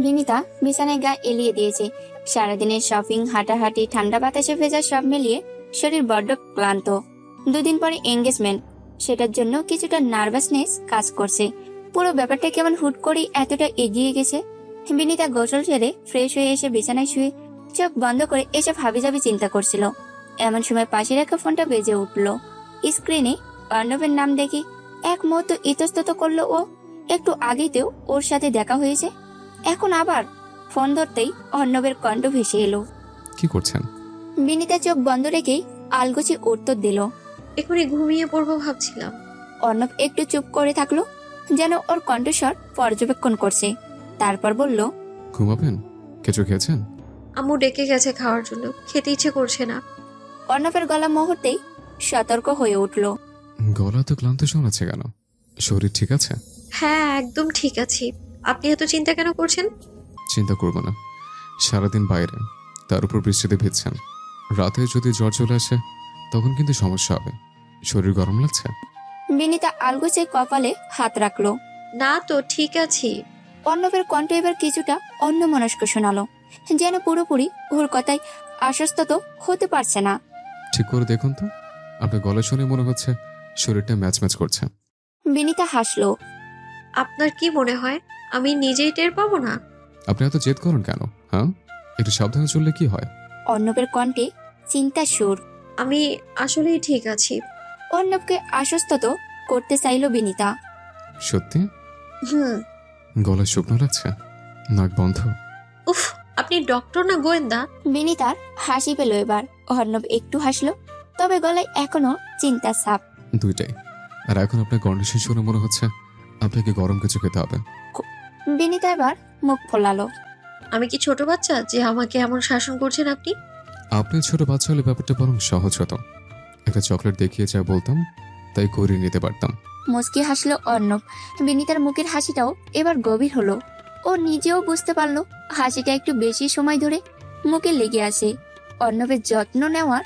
বিনিতা বিছানায় গা এলিয়ে দিয়েছে। সারাদিনের শপিং, হাঁটাহাঁটি, ঠান্ডা বাতাসে ভেজা সব মিলিয়ে শরীর বড্ড ক্লান্ত। 2 দিন পরে এঙ্গেজমেন্ট, সেটার জন্য কিছুটা নার্ভাসনেস কাজ করছে। পুরো ব্যাপারটা কেমন হুট করেই এতটা এগিয়ে গেছে। বিনিতা গোসল সেরে ফ্রেশ হয়ে এসে বিছানায় শুয়ে চোখ বন্ধ করে এসব হাবিজাবি চিন্তা করছিল। এমন সময় পাশে রাখা ফোনটা বেজে উঠল। স্ক্রিনে অর্ণবের নাম দেখে এক মুহূর্ত ইতস্তত করলো ও। একটু আগেই তো ওর সাথে দেখা হয়েছে, এখন আবার ফোন ধরতেই অর্ণবের কণ্ঠ ভেসে এলো। কি করছেন? বিনিতা চোখ বন্ধ রেখেই আলগোছে উত্তর দিল। এখনই ঘুমিয়ে পড়বো ভাবছিলাম। অর্ণব একটু চুপ করে থাকলো, যেন ওর কণ্ঠস্বর পর্যবেক্ষণ করছে। তারপর বলল, ঘুমাবেন? কিছু খেয়েছেন? আম্মু ডেকে গেছে খাওয়ার জন্য, খেতে ইচ্ছে করছে না। অর্ণবের গলা মুহূর্তেই সতর্ক হয়ে উঠল। গলা তো ক্লান্ত শোনাচ্ছে কেন? শরীর ঠিক আছে? হ্যাঁ, একদম ঠিক আছি। আপনি এত চিন্তা কেন করছেন? চিন্তা করবো না, সারাদিন বাইরে, তার উপর বৃষ্টিতে ভিজছেন। রাতে যদি জ্বর চলে আসে তখন কিন্তু সমস্যা হবে। শরীর গরম লাগছে? বিনিতা আলগোছে কপালে হাত রাখলো। না তো, ঠিক আছি। অর্ণবের কণ্ঠ এবার কিছুটা অন্যমনস্ক শোনালো, যেন পুরোপুরি ওর কথায় আশ্বস্ত হতে পারছে না। ঠিক করে দেখুন তো, আপনার গলা শুনে মনে হচ্ছে শরীরটা ম্যাচ ম্যাচ করছে। বিনিতা হাসলো। আপনার কি মনে হয় আমি নিজেই টের পাবো না? আপনি এত জেদ করেন কেন? হ্যাঁ, একটু সাবধানে চললে কি হয়? অর্ণবের কণ্ঠে চিন্তার সুর। আমি আসলেই ঠিক আছি। অর্ণবকে আশ্বস্ত করতে চাইল বিনিতা। সত্যি? হুম। গলা শুকনো লাগছে, নাক বন্ধ। উফ, আপনি ডক্টর না গোয়েন্দা? বিনিতার হাসি পেল এবার। অর্ণব একটু হাসলো, তবে গলায় এখনো চিন্তার ছাপ। দুইটাই। আর এখন আপনার কন্ডিশন শুনে মনে হচ্ছে আপনাকে গরম কিছু খেতে হবে। বিনিতা এবার মুখ ফোলালো। আমি কি ছোট বাচ্চা যে আমাকে এমন শাসন করছেন আপনি? আপনি ছোট বাচ্চা হলে ব্যাপারটা বরং সহজ হতো। একটা চকলেট দেখিয়ে যা বলতাম তাই করিয়ে নিতে পারতাম। মুচকি হাসলো অর্ণব। বিনিতার মুখের হাসিটাও এবার গভীর হলো। ও নিজেও বুঝতে পারলো হাসিটা একটু বেশি সময় ধরে মুখে লেগে আসে। অর্ণবের যত্ন নেওয়ার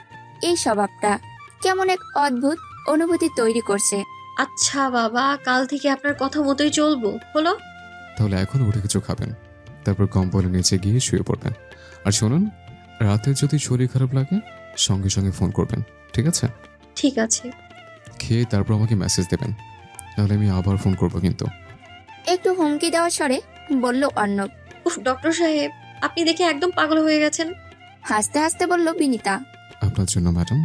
এই স্বভাবটা কেমন এক অদ্ভুত অনুভূতি তৈরি করছে। আচ্ছা বাবা, কাল থেকে আপনার কথা মতোই চলবো, হলো? তাহলে এখন উঠে কিছু খাবেন, তারপর কম্বলের নিচে গিয়ে শুয়ে পড়বেন। আর শুনুন, রাতে যদি শরীর খারাপ লাগে সঙ্গে সঙ্গে ফোন করবেন, ঠিক আছে? ঠিক আছে। খেয়ে তারপর আমাকে মেসেজ দেবেন, তাহলে আমি আবার ফোন করবো কিন্তু। একটু হুমকি দেওয়ার স্বরে বলল অর্ণব। উফ ডক্টর সাহেব, আপনি দেখে একদম পাগল হয়ে গেছেন। হাসতে হাসতে বলল বিনিতা। আপনার জন্য ম্যাডাম।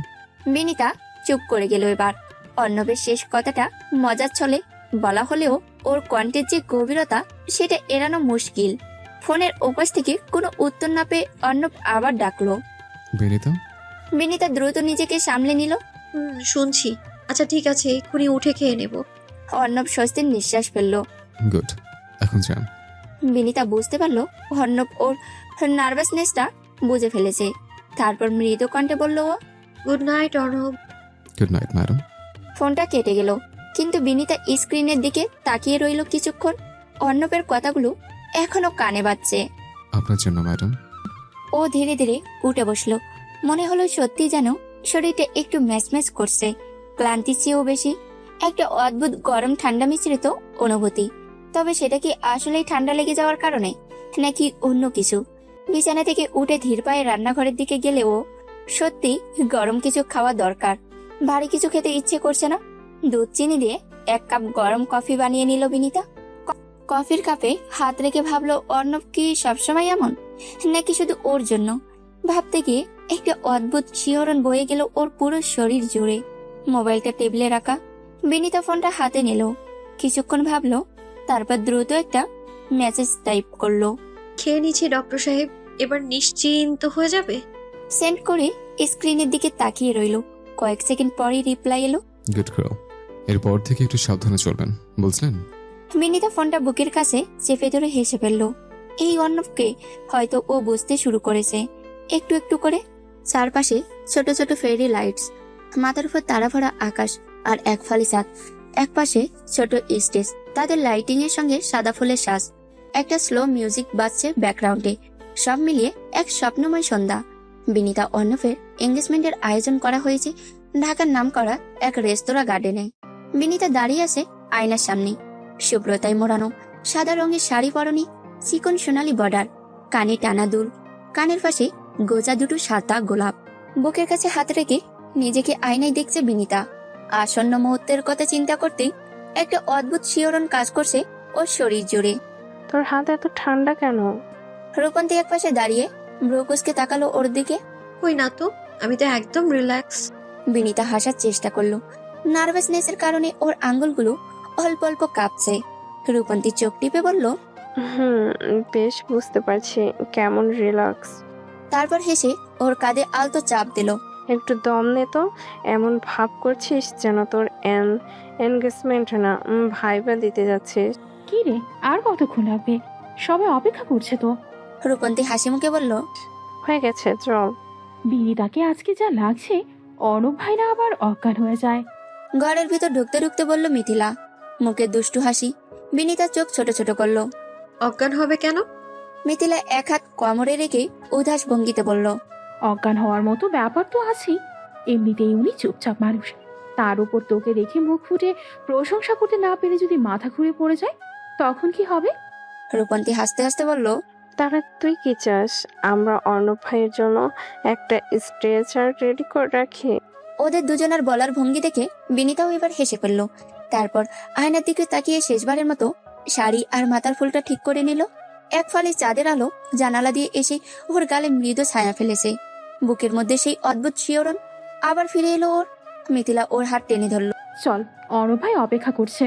বিনিতা চুপ করে গেল এবার। অর্ণবের শেষ কথাটা মজার ছলে বলা হলেও ওর কণ্ঠের যে গভীরতা সেটা এড়ানো মুশকিল। ফোনের ওপাশ থেকে কোনো উত্তর না পেয়ে অর্ণব আবার ডাকলো। বিনিতা। বিনিতা দ্রুত নিজেকে সামলে নিল। শুনছি। আচ্ছা ঠিক আছে, এক্ষুনি উঠে খেয়ে নেব। অর্ণব স্বস্তির নিঃশ্বাস ফেলল। গুড, এখন যান। বিনিতা বুঝতে পারলো অর্ণব ওর নার্ভাসনেসটা বুঝে ফেলেছে। তারপর মৃদু কণ্ঠে বলল, good night Arnab. Good night madam. ফোনটা কেটে গেল, কিন্তু বিনিতা স্ক্রিনের দিকে তাকিয়ে রইল কিছুক্ষণ। অর্ণবের কথাগুলো এখনো কানে বাজছে। আপনার জন্য ম্যাডাম। ও ধীরে ধীরে উঠে বসলো। মনে হলো সত্যি যেন শরীরটা একটু ম্যাচম্যাচ করছে, ক্লান্তির চেয়েও বেশি। একটা অদ্ভুত গরম ঠান্ডা মিশ্রিত অনুভূতি। তবে সেটা কি আসলেই ঠান্ডা লেগে যাওয়ার কারণে, নাকি অন্য কিছু? বিছানা থেকে উঠে ধীর পায়ে রান্নাঘরের দিকে গেলেও সত্যি গরম কিছু খাওয়া দরকার। ভারী কিছু খেতে ইচ্ছে করছে না। দুধ চিনি দিয়ে 1 কাপ গরম কফি বানিয়ে নিল বিনিতা। কফির কাপে হাত রেখে ভাবলো অর্ণব কি সবসময় এমন, নাকি শুধু ওর জন্য? ভাবতে গিয়ে একটা অদ্ভুত শিহরণ বয়ে গেল ওর পুরো শরীর জুড়ে। মোবাইলটা টেবিলে রাখা, বিনিতা ফোনটা হাতে নিল। কিছুক্ষণ ভাবলো, তারপর দ্রুত একটা মেসেজ টাইপ করলো। খেয়ে নিচ্ছি ডক্টর সাহেব, এবার নিশ্চিন্ত হয়ে যাবে। সেন্ড করে স্ক্রিনের দিকে তাকিয়ে রইল। কয়েক সেকেন্ড পরেই রিপ্লাই এলো। গুড গার্ল, এরপর থেকে একটু সাবধানে চলবেন, বুঝলেন? বিনিতা ফোনটা বুকের কাছে চেপে ধরে হেসে ফেলল। এই অর্ণবকে হয়তো ও বুঝতে শুরু করেছে একটু একটু করে। চারপাশে ছোট ছোট ফেরি লাইটস, মাথার উপর তারা ভরা আকাশ আর এক ফালি চাঁদ। এক পাশে ছোট স্টেজ, তাদের লাইটিং এর সঙ্গে সাদা ফুলের সাজ। একটা স্লো মিউজিক বাজছে ব্যাকগ্রাউন্ডে। সব মিলিয়ে এক স্বপ্নময় সন্ধ্যা। বিনীতা অর্ণবের এঙ্গেজমেন্টের আয়োজন করা হয়েছে ঢাকার নামকরা এক রেস্তোরাঁ গার্ডেনে। বিনীতা দাঁড়িয়ে আছে আয়নার সামনে, শুভ্রতায় মোড়ানো সাদা রঙের শাড়ি পরনি, চিকন সোনালি বর্ডার, কানে টানা দুল, কানের পাশে গোজা দুটো সাদা গোলাপ। বুকের কাছে হাত রেখে নিজেকে আয়নায় দেখছে বিনীতা। আসন্ন মুহূর্তের কথা চিন্তা করতেই একটা অদ্ভুত শিহরণ কাজ করছে ওর শরীর জুড়ে। তোর হাত এত ঠান্ডা কেন? রূপন্তী এক পাশে দাঁড়িয়ে ব্রুকুসকে তাকালো ওর দিকে। কই না তো, আমি তো একদম রিল্যাক্স। বিনীতা হাসার চেষ্টা করলো। নার্ভাসনেসের কারণে ওর আঙ্গুলগুলো অল্প অল্প কাঁপছে। রূপন্তী চোখ টিপে বলল, বেশ বুঝতে পারছি কেমন রিল্যাক্স। তারপর হেসে ওর কাঁধে আলতো চাপ দিল। একটু দম নে তো, এমন ভাব করছিস যেন তোর এনগেজমেন্ট না ভাইবা দিতে যাচ্ছিস। কি রে, আর কতক্ষণ লাগবে? সবাই অপেক্ষা করছে তো। রূপন্তী হাসি মুখে বলল, হয়ে গেছে, চল। বিনীতাকে আজকে যা লাগছে, অর্ণব ভাইরা আবার অজ্ঞান হয়ে যায়। ঘরের ভিতর ঢুকতে ঢুকতে বলল মিথিলা, মুখে দুষ্টু হাসি। বিনীতার চোখ ছোট ছোট করলো। অজ্ঞান হবে কেন? মিথিলা এক হাত কোমরে রেখে উদাস ভঙ্গিতে বলল, অজ্ঞান হওয়ার মতো ব্যাপার তো আছেই। এমনিতেই উনি চুপচাপ মানুষ, তার উপর তোকে দেখে মুখ ফুটে প্রশংসা করতে না পেরে যদি মাথা ঘুরে পড়ে যায়, তখন কি হবে? রূপন্তী হাসতে হাসতে বলল, তাহলে তুই কি চাস আমরা অর্ণব ভাইয়ের জন্য একটা স্ট্রেচার রেডি করে রাখি? ওদের দুজনের বলার ভঙ্গি দেখে বিনীতাও এবার হেসে ফেলল। তারপর আয়নার দিকে তাকিয়ে শেষবারের মতো শাড়ি আর মাথার ফুলটা ঠিক করে নিল। এক ফালি চাঁদের আলো জানালা দিয়ে এসে ওর গালে মৃদু ছায়া ফেলেছে। বুকের মধ্যে সেই অদ্ভুত শিহরণ আবার ফিরে এলো ওর। মিথিলা ওর হাত টেনে ধরল। চল, অর্ণব ভাই অপেক্ষা করছে।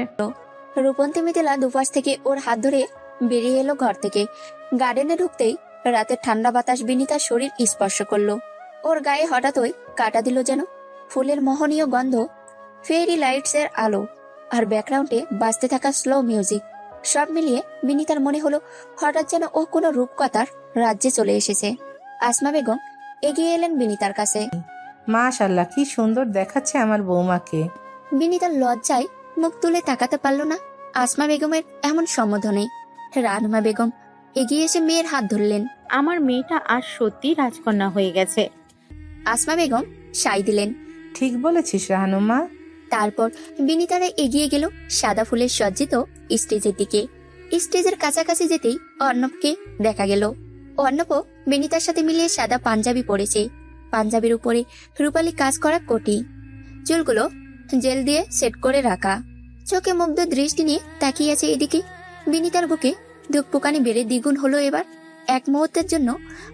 রূপন্তী মিথিলা দুপাশ থেকে ওর হাত ধরে বেরিয়ে এলো ঘর থেকে। গার্ডেনে ঢুকতেই রাতের ঠান্ডা বাতাস বিনীতার শরীর স্পর্শ করলো। ওর গায়ে হঠাৎই কাটা দিল যেন। ফুলের মোহনীয় গন্ধ, ফেরি লাইটস এর আলো আর ব্যাকগ্রাউন্ডে বাজতে থাকা স্লো মিউজিক, সব মিলিয়ে বিনীতার মনে হলো হঠাৎ যেন ও কোনো রূপকথার রাজ্যে চলে এসেছে। আসমা বেগম এগিয়ে এলেন বিনীতার কাছে। মাশাআল্লাহ, কি সুন্দর দেখাচ্ছে আমার বৌমাকে। বিনীতার লজ্জায় মুখ তুলে তাকাতে পারল না আসমা বেগমের এমন সম্বোধনে। রানুমা বেগম এগিয়ে এসে মেয়ের হাত ধরলেন। আমার মেয়েটা আজ সত্যি রাজকন্যা হয়ে গেছে। আসমা বেগম সাই দিলেন। ঠিক বলেছিস রাহানুমা। তারপর বিনীতারা এগিয়ে গেল সাদা ফুলের সজ্জিত স্টেজের দিকে। স্টেজের কাছাকাছি যেতেই অর্ণবকে দেখা গেল। অর্ণবও বিনীতার সাথে মিলিয়ে সাদা পাঞ্জাবি পরেছে। পাঞ্জাবির উপরে রূপালী কাজ করা কোটি, চুলগুলো জেল দিয়ে সেট করে রাখা। চোখে মুগ্ধ দৃষ্টি নিয়ে তাকিয়ে আছে এদিকে। বিনীতার বুকে ধুকপুকানি বেড়ে দ্বিগুণ হলো এবার। এক মুহূর্তের জন্য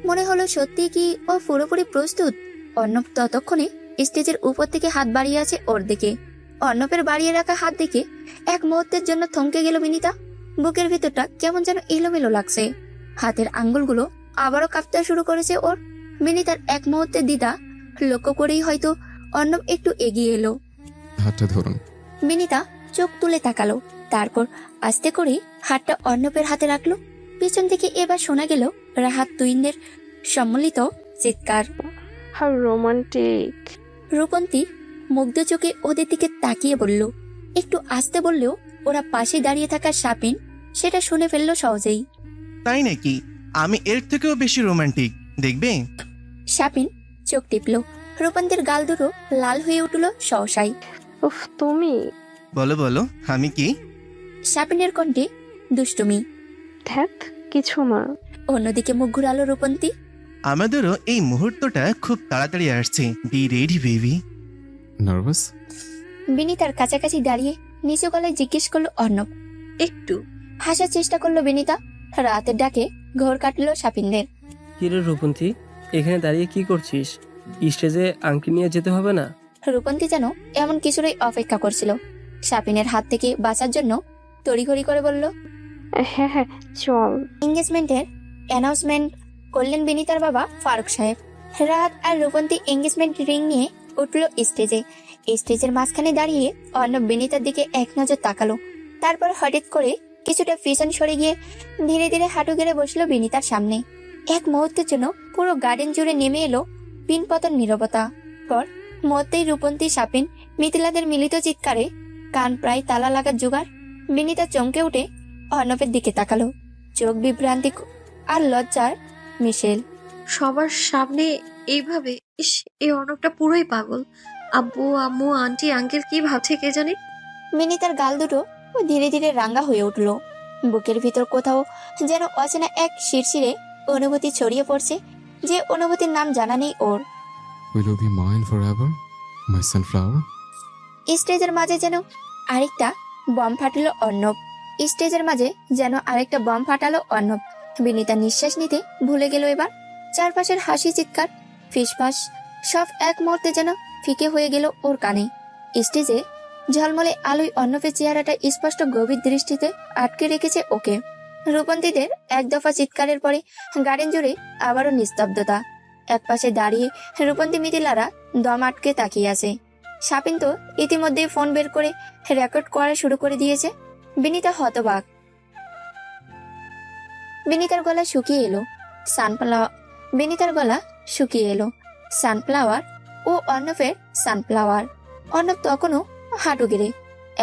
মনে হলো সত্যি কি ও পুরোপুরি প্রস্তুত। অর্ণব ততক্ষণে স্টেজের উপর থেকে হাত বাড়িয়ে আছে ওর দিকে। অর্ণবের বাড়িয়ে রাখা হাত দেখে এক মুহূর্তের জন্য থমকে গেল বিনীতা। বুকের ভিতরটা কেমন যেন এলোমেলো লাগছে। হাতের আঙ্গুলগুলো আবারও কাঁপতে শুরু করেছে ওর। বিনীতার এক মুহূর্তের দ্বিধা লক্ষ্য করেই হয়তো অর্ণব একটু এগিয়ে এলো। হাতটা ধরুন। বিনীতা চোখ তুলে তাকালো, তারপর আস্তে করে হাতটা অর্ণবের হাতে রাখলো। পিছন থেকে এবার শোনা গেল রাহাত তুইনের সম্মিলিত চিৎকার। How romantic. রূপন্তী মুগ্ধ চোখে ওদের দিকে তাকিয়ে বলল। একটু আস্তে বললেও ওরা পাশে দাঁড়িয়ে থাকা শাপিন সেটা শুনে ফেললো সহজেই। তাই নাকি? আমি এর থেকেও বেশি রোমান্টিক, দেখবে? শাপিন চোখ টিপল। রূপন্তীর গাল দুটো লাল হয়ে উঠল সহসাই। উফ, তুমি? বলো বলো, আমি কি? শাপিনের কণ্ঠে দুষ্টুমি। ধ্যাত, কিছু না। অন্যদিকে মুখ ঘুরালো রূপন্তী। আমাদেরও এই মুহূর্তটা খুব তাড়াতাড়ি আসছে। Be ready baby. নার্ভাস? বিনীতার কাছাকাছি দাঁড়িয়ে নিচু গলায় জিজ্ঞেস করলো অর্ণব। একটু হাসার চেষ্টা করলো বিনীতা। রাতের ডাকে ঘোর কাটলো শাপিনদের। কিরে রূপন্তী, এখানে দাঁড়িয়ে কি করছিস? স্টেজে আংটি নিয়ে যেতে হবে না? রূপন্তী যেন এমন কিছুরই অপেক্ষা করছিল। শাপিনের হাত থেকে বাঁচার জন্য তড়িঘড়ি করে বলল, হ্যাঁ হ্যাঁ, চল। এঙ্গেজমেন্টের অ্যানাউন্সমেন্ট করলেন বিনীতার বাবা ফারুক সাহেব। রাত আর রূপন্তী এঙ্গেজমেন্ট রিং নিয়ে উঠল স্টেজে। স্টেজের মাঝখানে দাঁড়িয়ে অর্ণব বিনীতার দিকে এক নজর তাকালো। তারপর হঠাৎ করে কিছুটা পিছন সরে গিয়ে ধীরে ধীরে হাঁটু গেড়ে বসলো বিনীতার সামনে। এক মুহূর্তের জন্য পুরো গার্ডেন জুড়ে নেমে এলো পিনপতন নীরবতা। পর মধ্যেই রূপন্তী সাপিন মিথিলাদের মিলিত চিৎকারে কান প্রায় তালা লাগার জোগাড়। বিনিতা চমকে উঠে অর্ণবের দিকে তাকালো, চোখ বিভ্রান্তি আর লজ্জার মিশেল। সবার সামনে এইভাবে? ইস, এই অর্ণবটা পুরোই পাগল। আব্বু আম্মু আন্টি আঙ্কেল কি ভাবছে কে জানে। বিনিতার গাল দুটো ধীরে ধীরে রাঙ্গা হয়ে উঠল। বুকের ভিতর কোথাও যেন অচেনা এক শিরশিরে অনুভূতি ছড়িয়ে পড়ছে, যে অনুভূতির নাম জানা নেই ওর। Will you be mine forever, my sunflower? স্টেজের মাঝে যেন আরেকটা বম ফাটালো অর্ণব। স্টেজের মাঝে যেন আরেকটা বম ফাটালো অর্ণব। বিনিতা নিঃশ্বাস নিতে ভুলে গেল এবার। চারপাশের হাসি, চিৎকার, ফিসফাস সব এক মুহূর্তে যেন ফিকে হয়ে গেল ওর কানে। স্টেজে ঝলমলে আলোয় অর্ণবের চেহারাটা স্পষ্ট গভীর দৃষ্টিতে আটকে রেখেছে ওকে। রূপন্তীদের এক দফা চিৎকারের পরে গার্ডেন জুড়ে আবারও নিস্তব্ধতা। একপাশে দাঁড়িয়ে রূপন্তী মিথিলারা দম আটকে তাকিয়ে আছে। সাপিন তো ইতিমধ্যে ফোন বের করে রেকর্ড করা শুরু করে দিয়েছে। বিনিতা হতবাক। বিনিতার গলা শুকিয়ে এলো। সানফ্লাওয়ার ও অর্ণবের সানফ্লাওয়ার। অর্ণব তখনও হাঁটু গেড়ে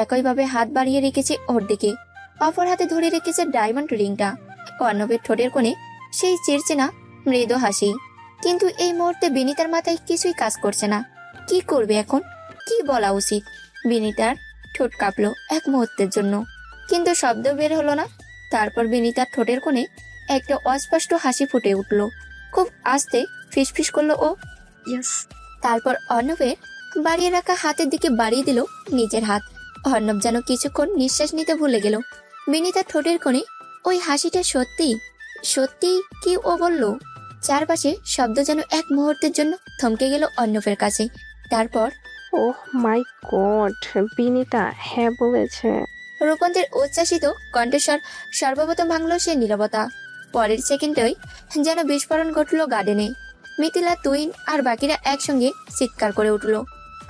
একইভাবে হাত বাড়িয়ে রেখেছে ওর দিকে, অপর হাতে ধরে রেখেছে ডায়মন্ড রিংটা। অর্ণবের ঠোঁটের কোণে সেই চিরচেনা মৃদু হাসি। কিন্তু এই মুহূর্তে বিনিতার মাথায় কিছুই কাজ করছে না। কি করবে এখন, কি বলা উচিত? বিনিতার ঠোঁট কাঁপলো এক মুহূর্তের জন্য, কিন্তু শব্দ বের হলো না। তারপর বিনিতার ঠোঁটের কোণে একটা অস্পষ্ট হাসি ফুটে উঠল। খুব আস্তে ফিসফিস করলো ও, ইয়েস। তারপর অর্ণবের বাড়িয়ে রাখা হাতের দিকে বাড়িয়ে দিল নিজের হাত। অর্ণব যেন কিছুক্ষণ নিঃশ্বাস নিতে ভুলে গেল। বিনিতার ঠোঁটের কোণে ওই হাসিটা সত্যি কি ও বলল? চারপাশে শব্দ যেন এক মুহূর্তের জন্য থমকে গেল অর্ণবের কাছে। তারপর ওহ মাই গড, বিনিতা হ্যাঁ বলেছে। রূপন্তের উচ্ছ্বাসিত কণ্ঠস্বর সর্বপ্রথম ভাঙল সে নীরবতা। পরের সেকেন্ডেই যেন বিস্ফোরণ ঘটল গার্ডেনে। মিথিলা, তুইন আর বাকিরা একসঙ্গে চিৎকার করে উঠল।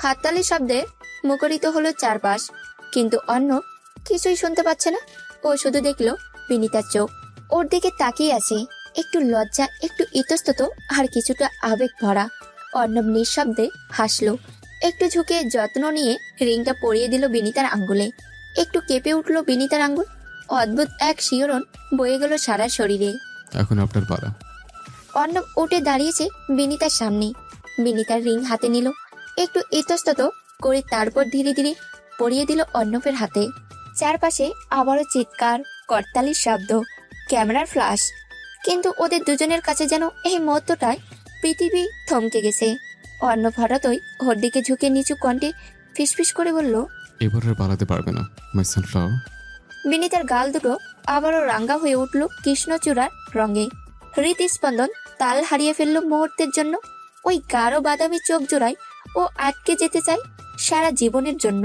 হাততালির শব্দে মুখরিত হলো চারপাশ, কিন্তু অর্ণব কিছুই শুনতে পাচ্ছে না। ও শুধু দেখলো বিনিতার চোখ ওর দিকে তাকিয়ে আছে, একটু লজ্জা, একটু ইতস্তত আর কিছুটা আবেগ ভরা। অর্ণব নিঃশব্দে হাসলো, একটু ঝুঁকে যত্ন নিয়ে রিংটা পরিয়ে দিল বিনিতার আঙ্গুলে। একটু কেঁপে উঠলো বিনিতার আঙ্গুল। অদ্ভুত এক শিহরণ বয়ে গেল সারা শরীরে। এখন আপনার পালা। অর্ণব উঠে দাঁড়িয়েছে বিনিতার সামনে। বিনিতার রিং হাতে নিল, একটু ইতস্তত করে তারপর ধীরে ধীরে পরিয়ে দিল অর্ণবের হাতে। চারপাশে আবারও চিৎকার, করতালির শব্দ, ক্যামেরার ফ্ল্যাশ। কিন্তু ওদের দুজনের কাছে যেন এই মুহূর্তটায় পৃথিবী থমকে গেছে। অর্ণব হঠাৎই ওর দিকে ঝুঁকে নিচু কণ্ঠে ফিসফিস করে বলল, এবার আর পালাতে পারবে না, মাই সানফ্লাওয়ার। বিনিতার গাল দুটো আবারও রাঙ্গা হয়ে উঠল কৃষ্ণচূড়ার রঙে। হৃদস্পন্দন তাল হারিয়ে ফেলল মুহূর্তের জন্য। ওই গাঢ় বাদামি চোখ জোড়ায় ও আটকে যেতে চায় সারা জীবনের জন্য।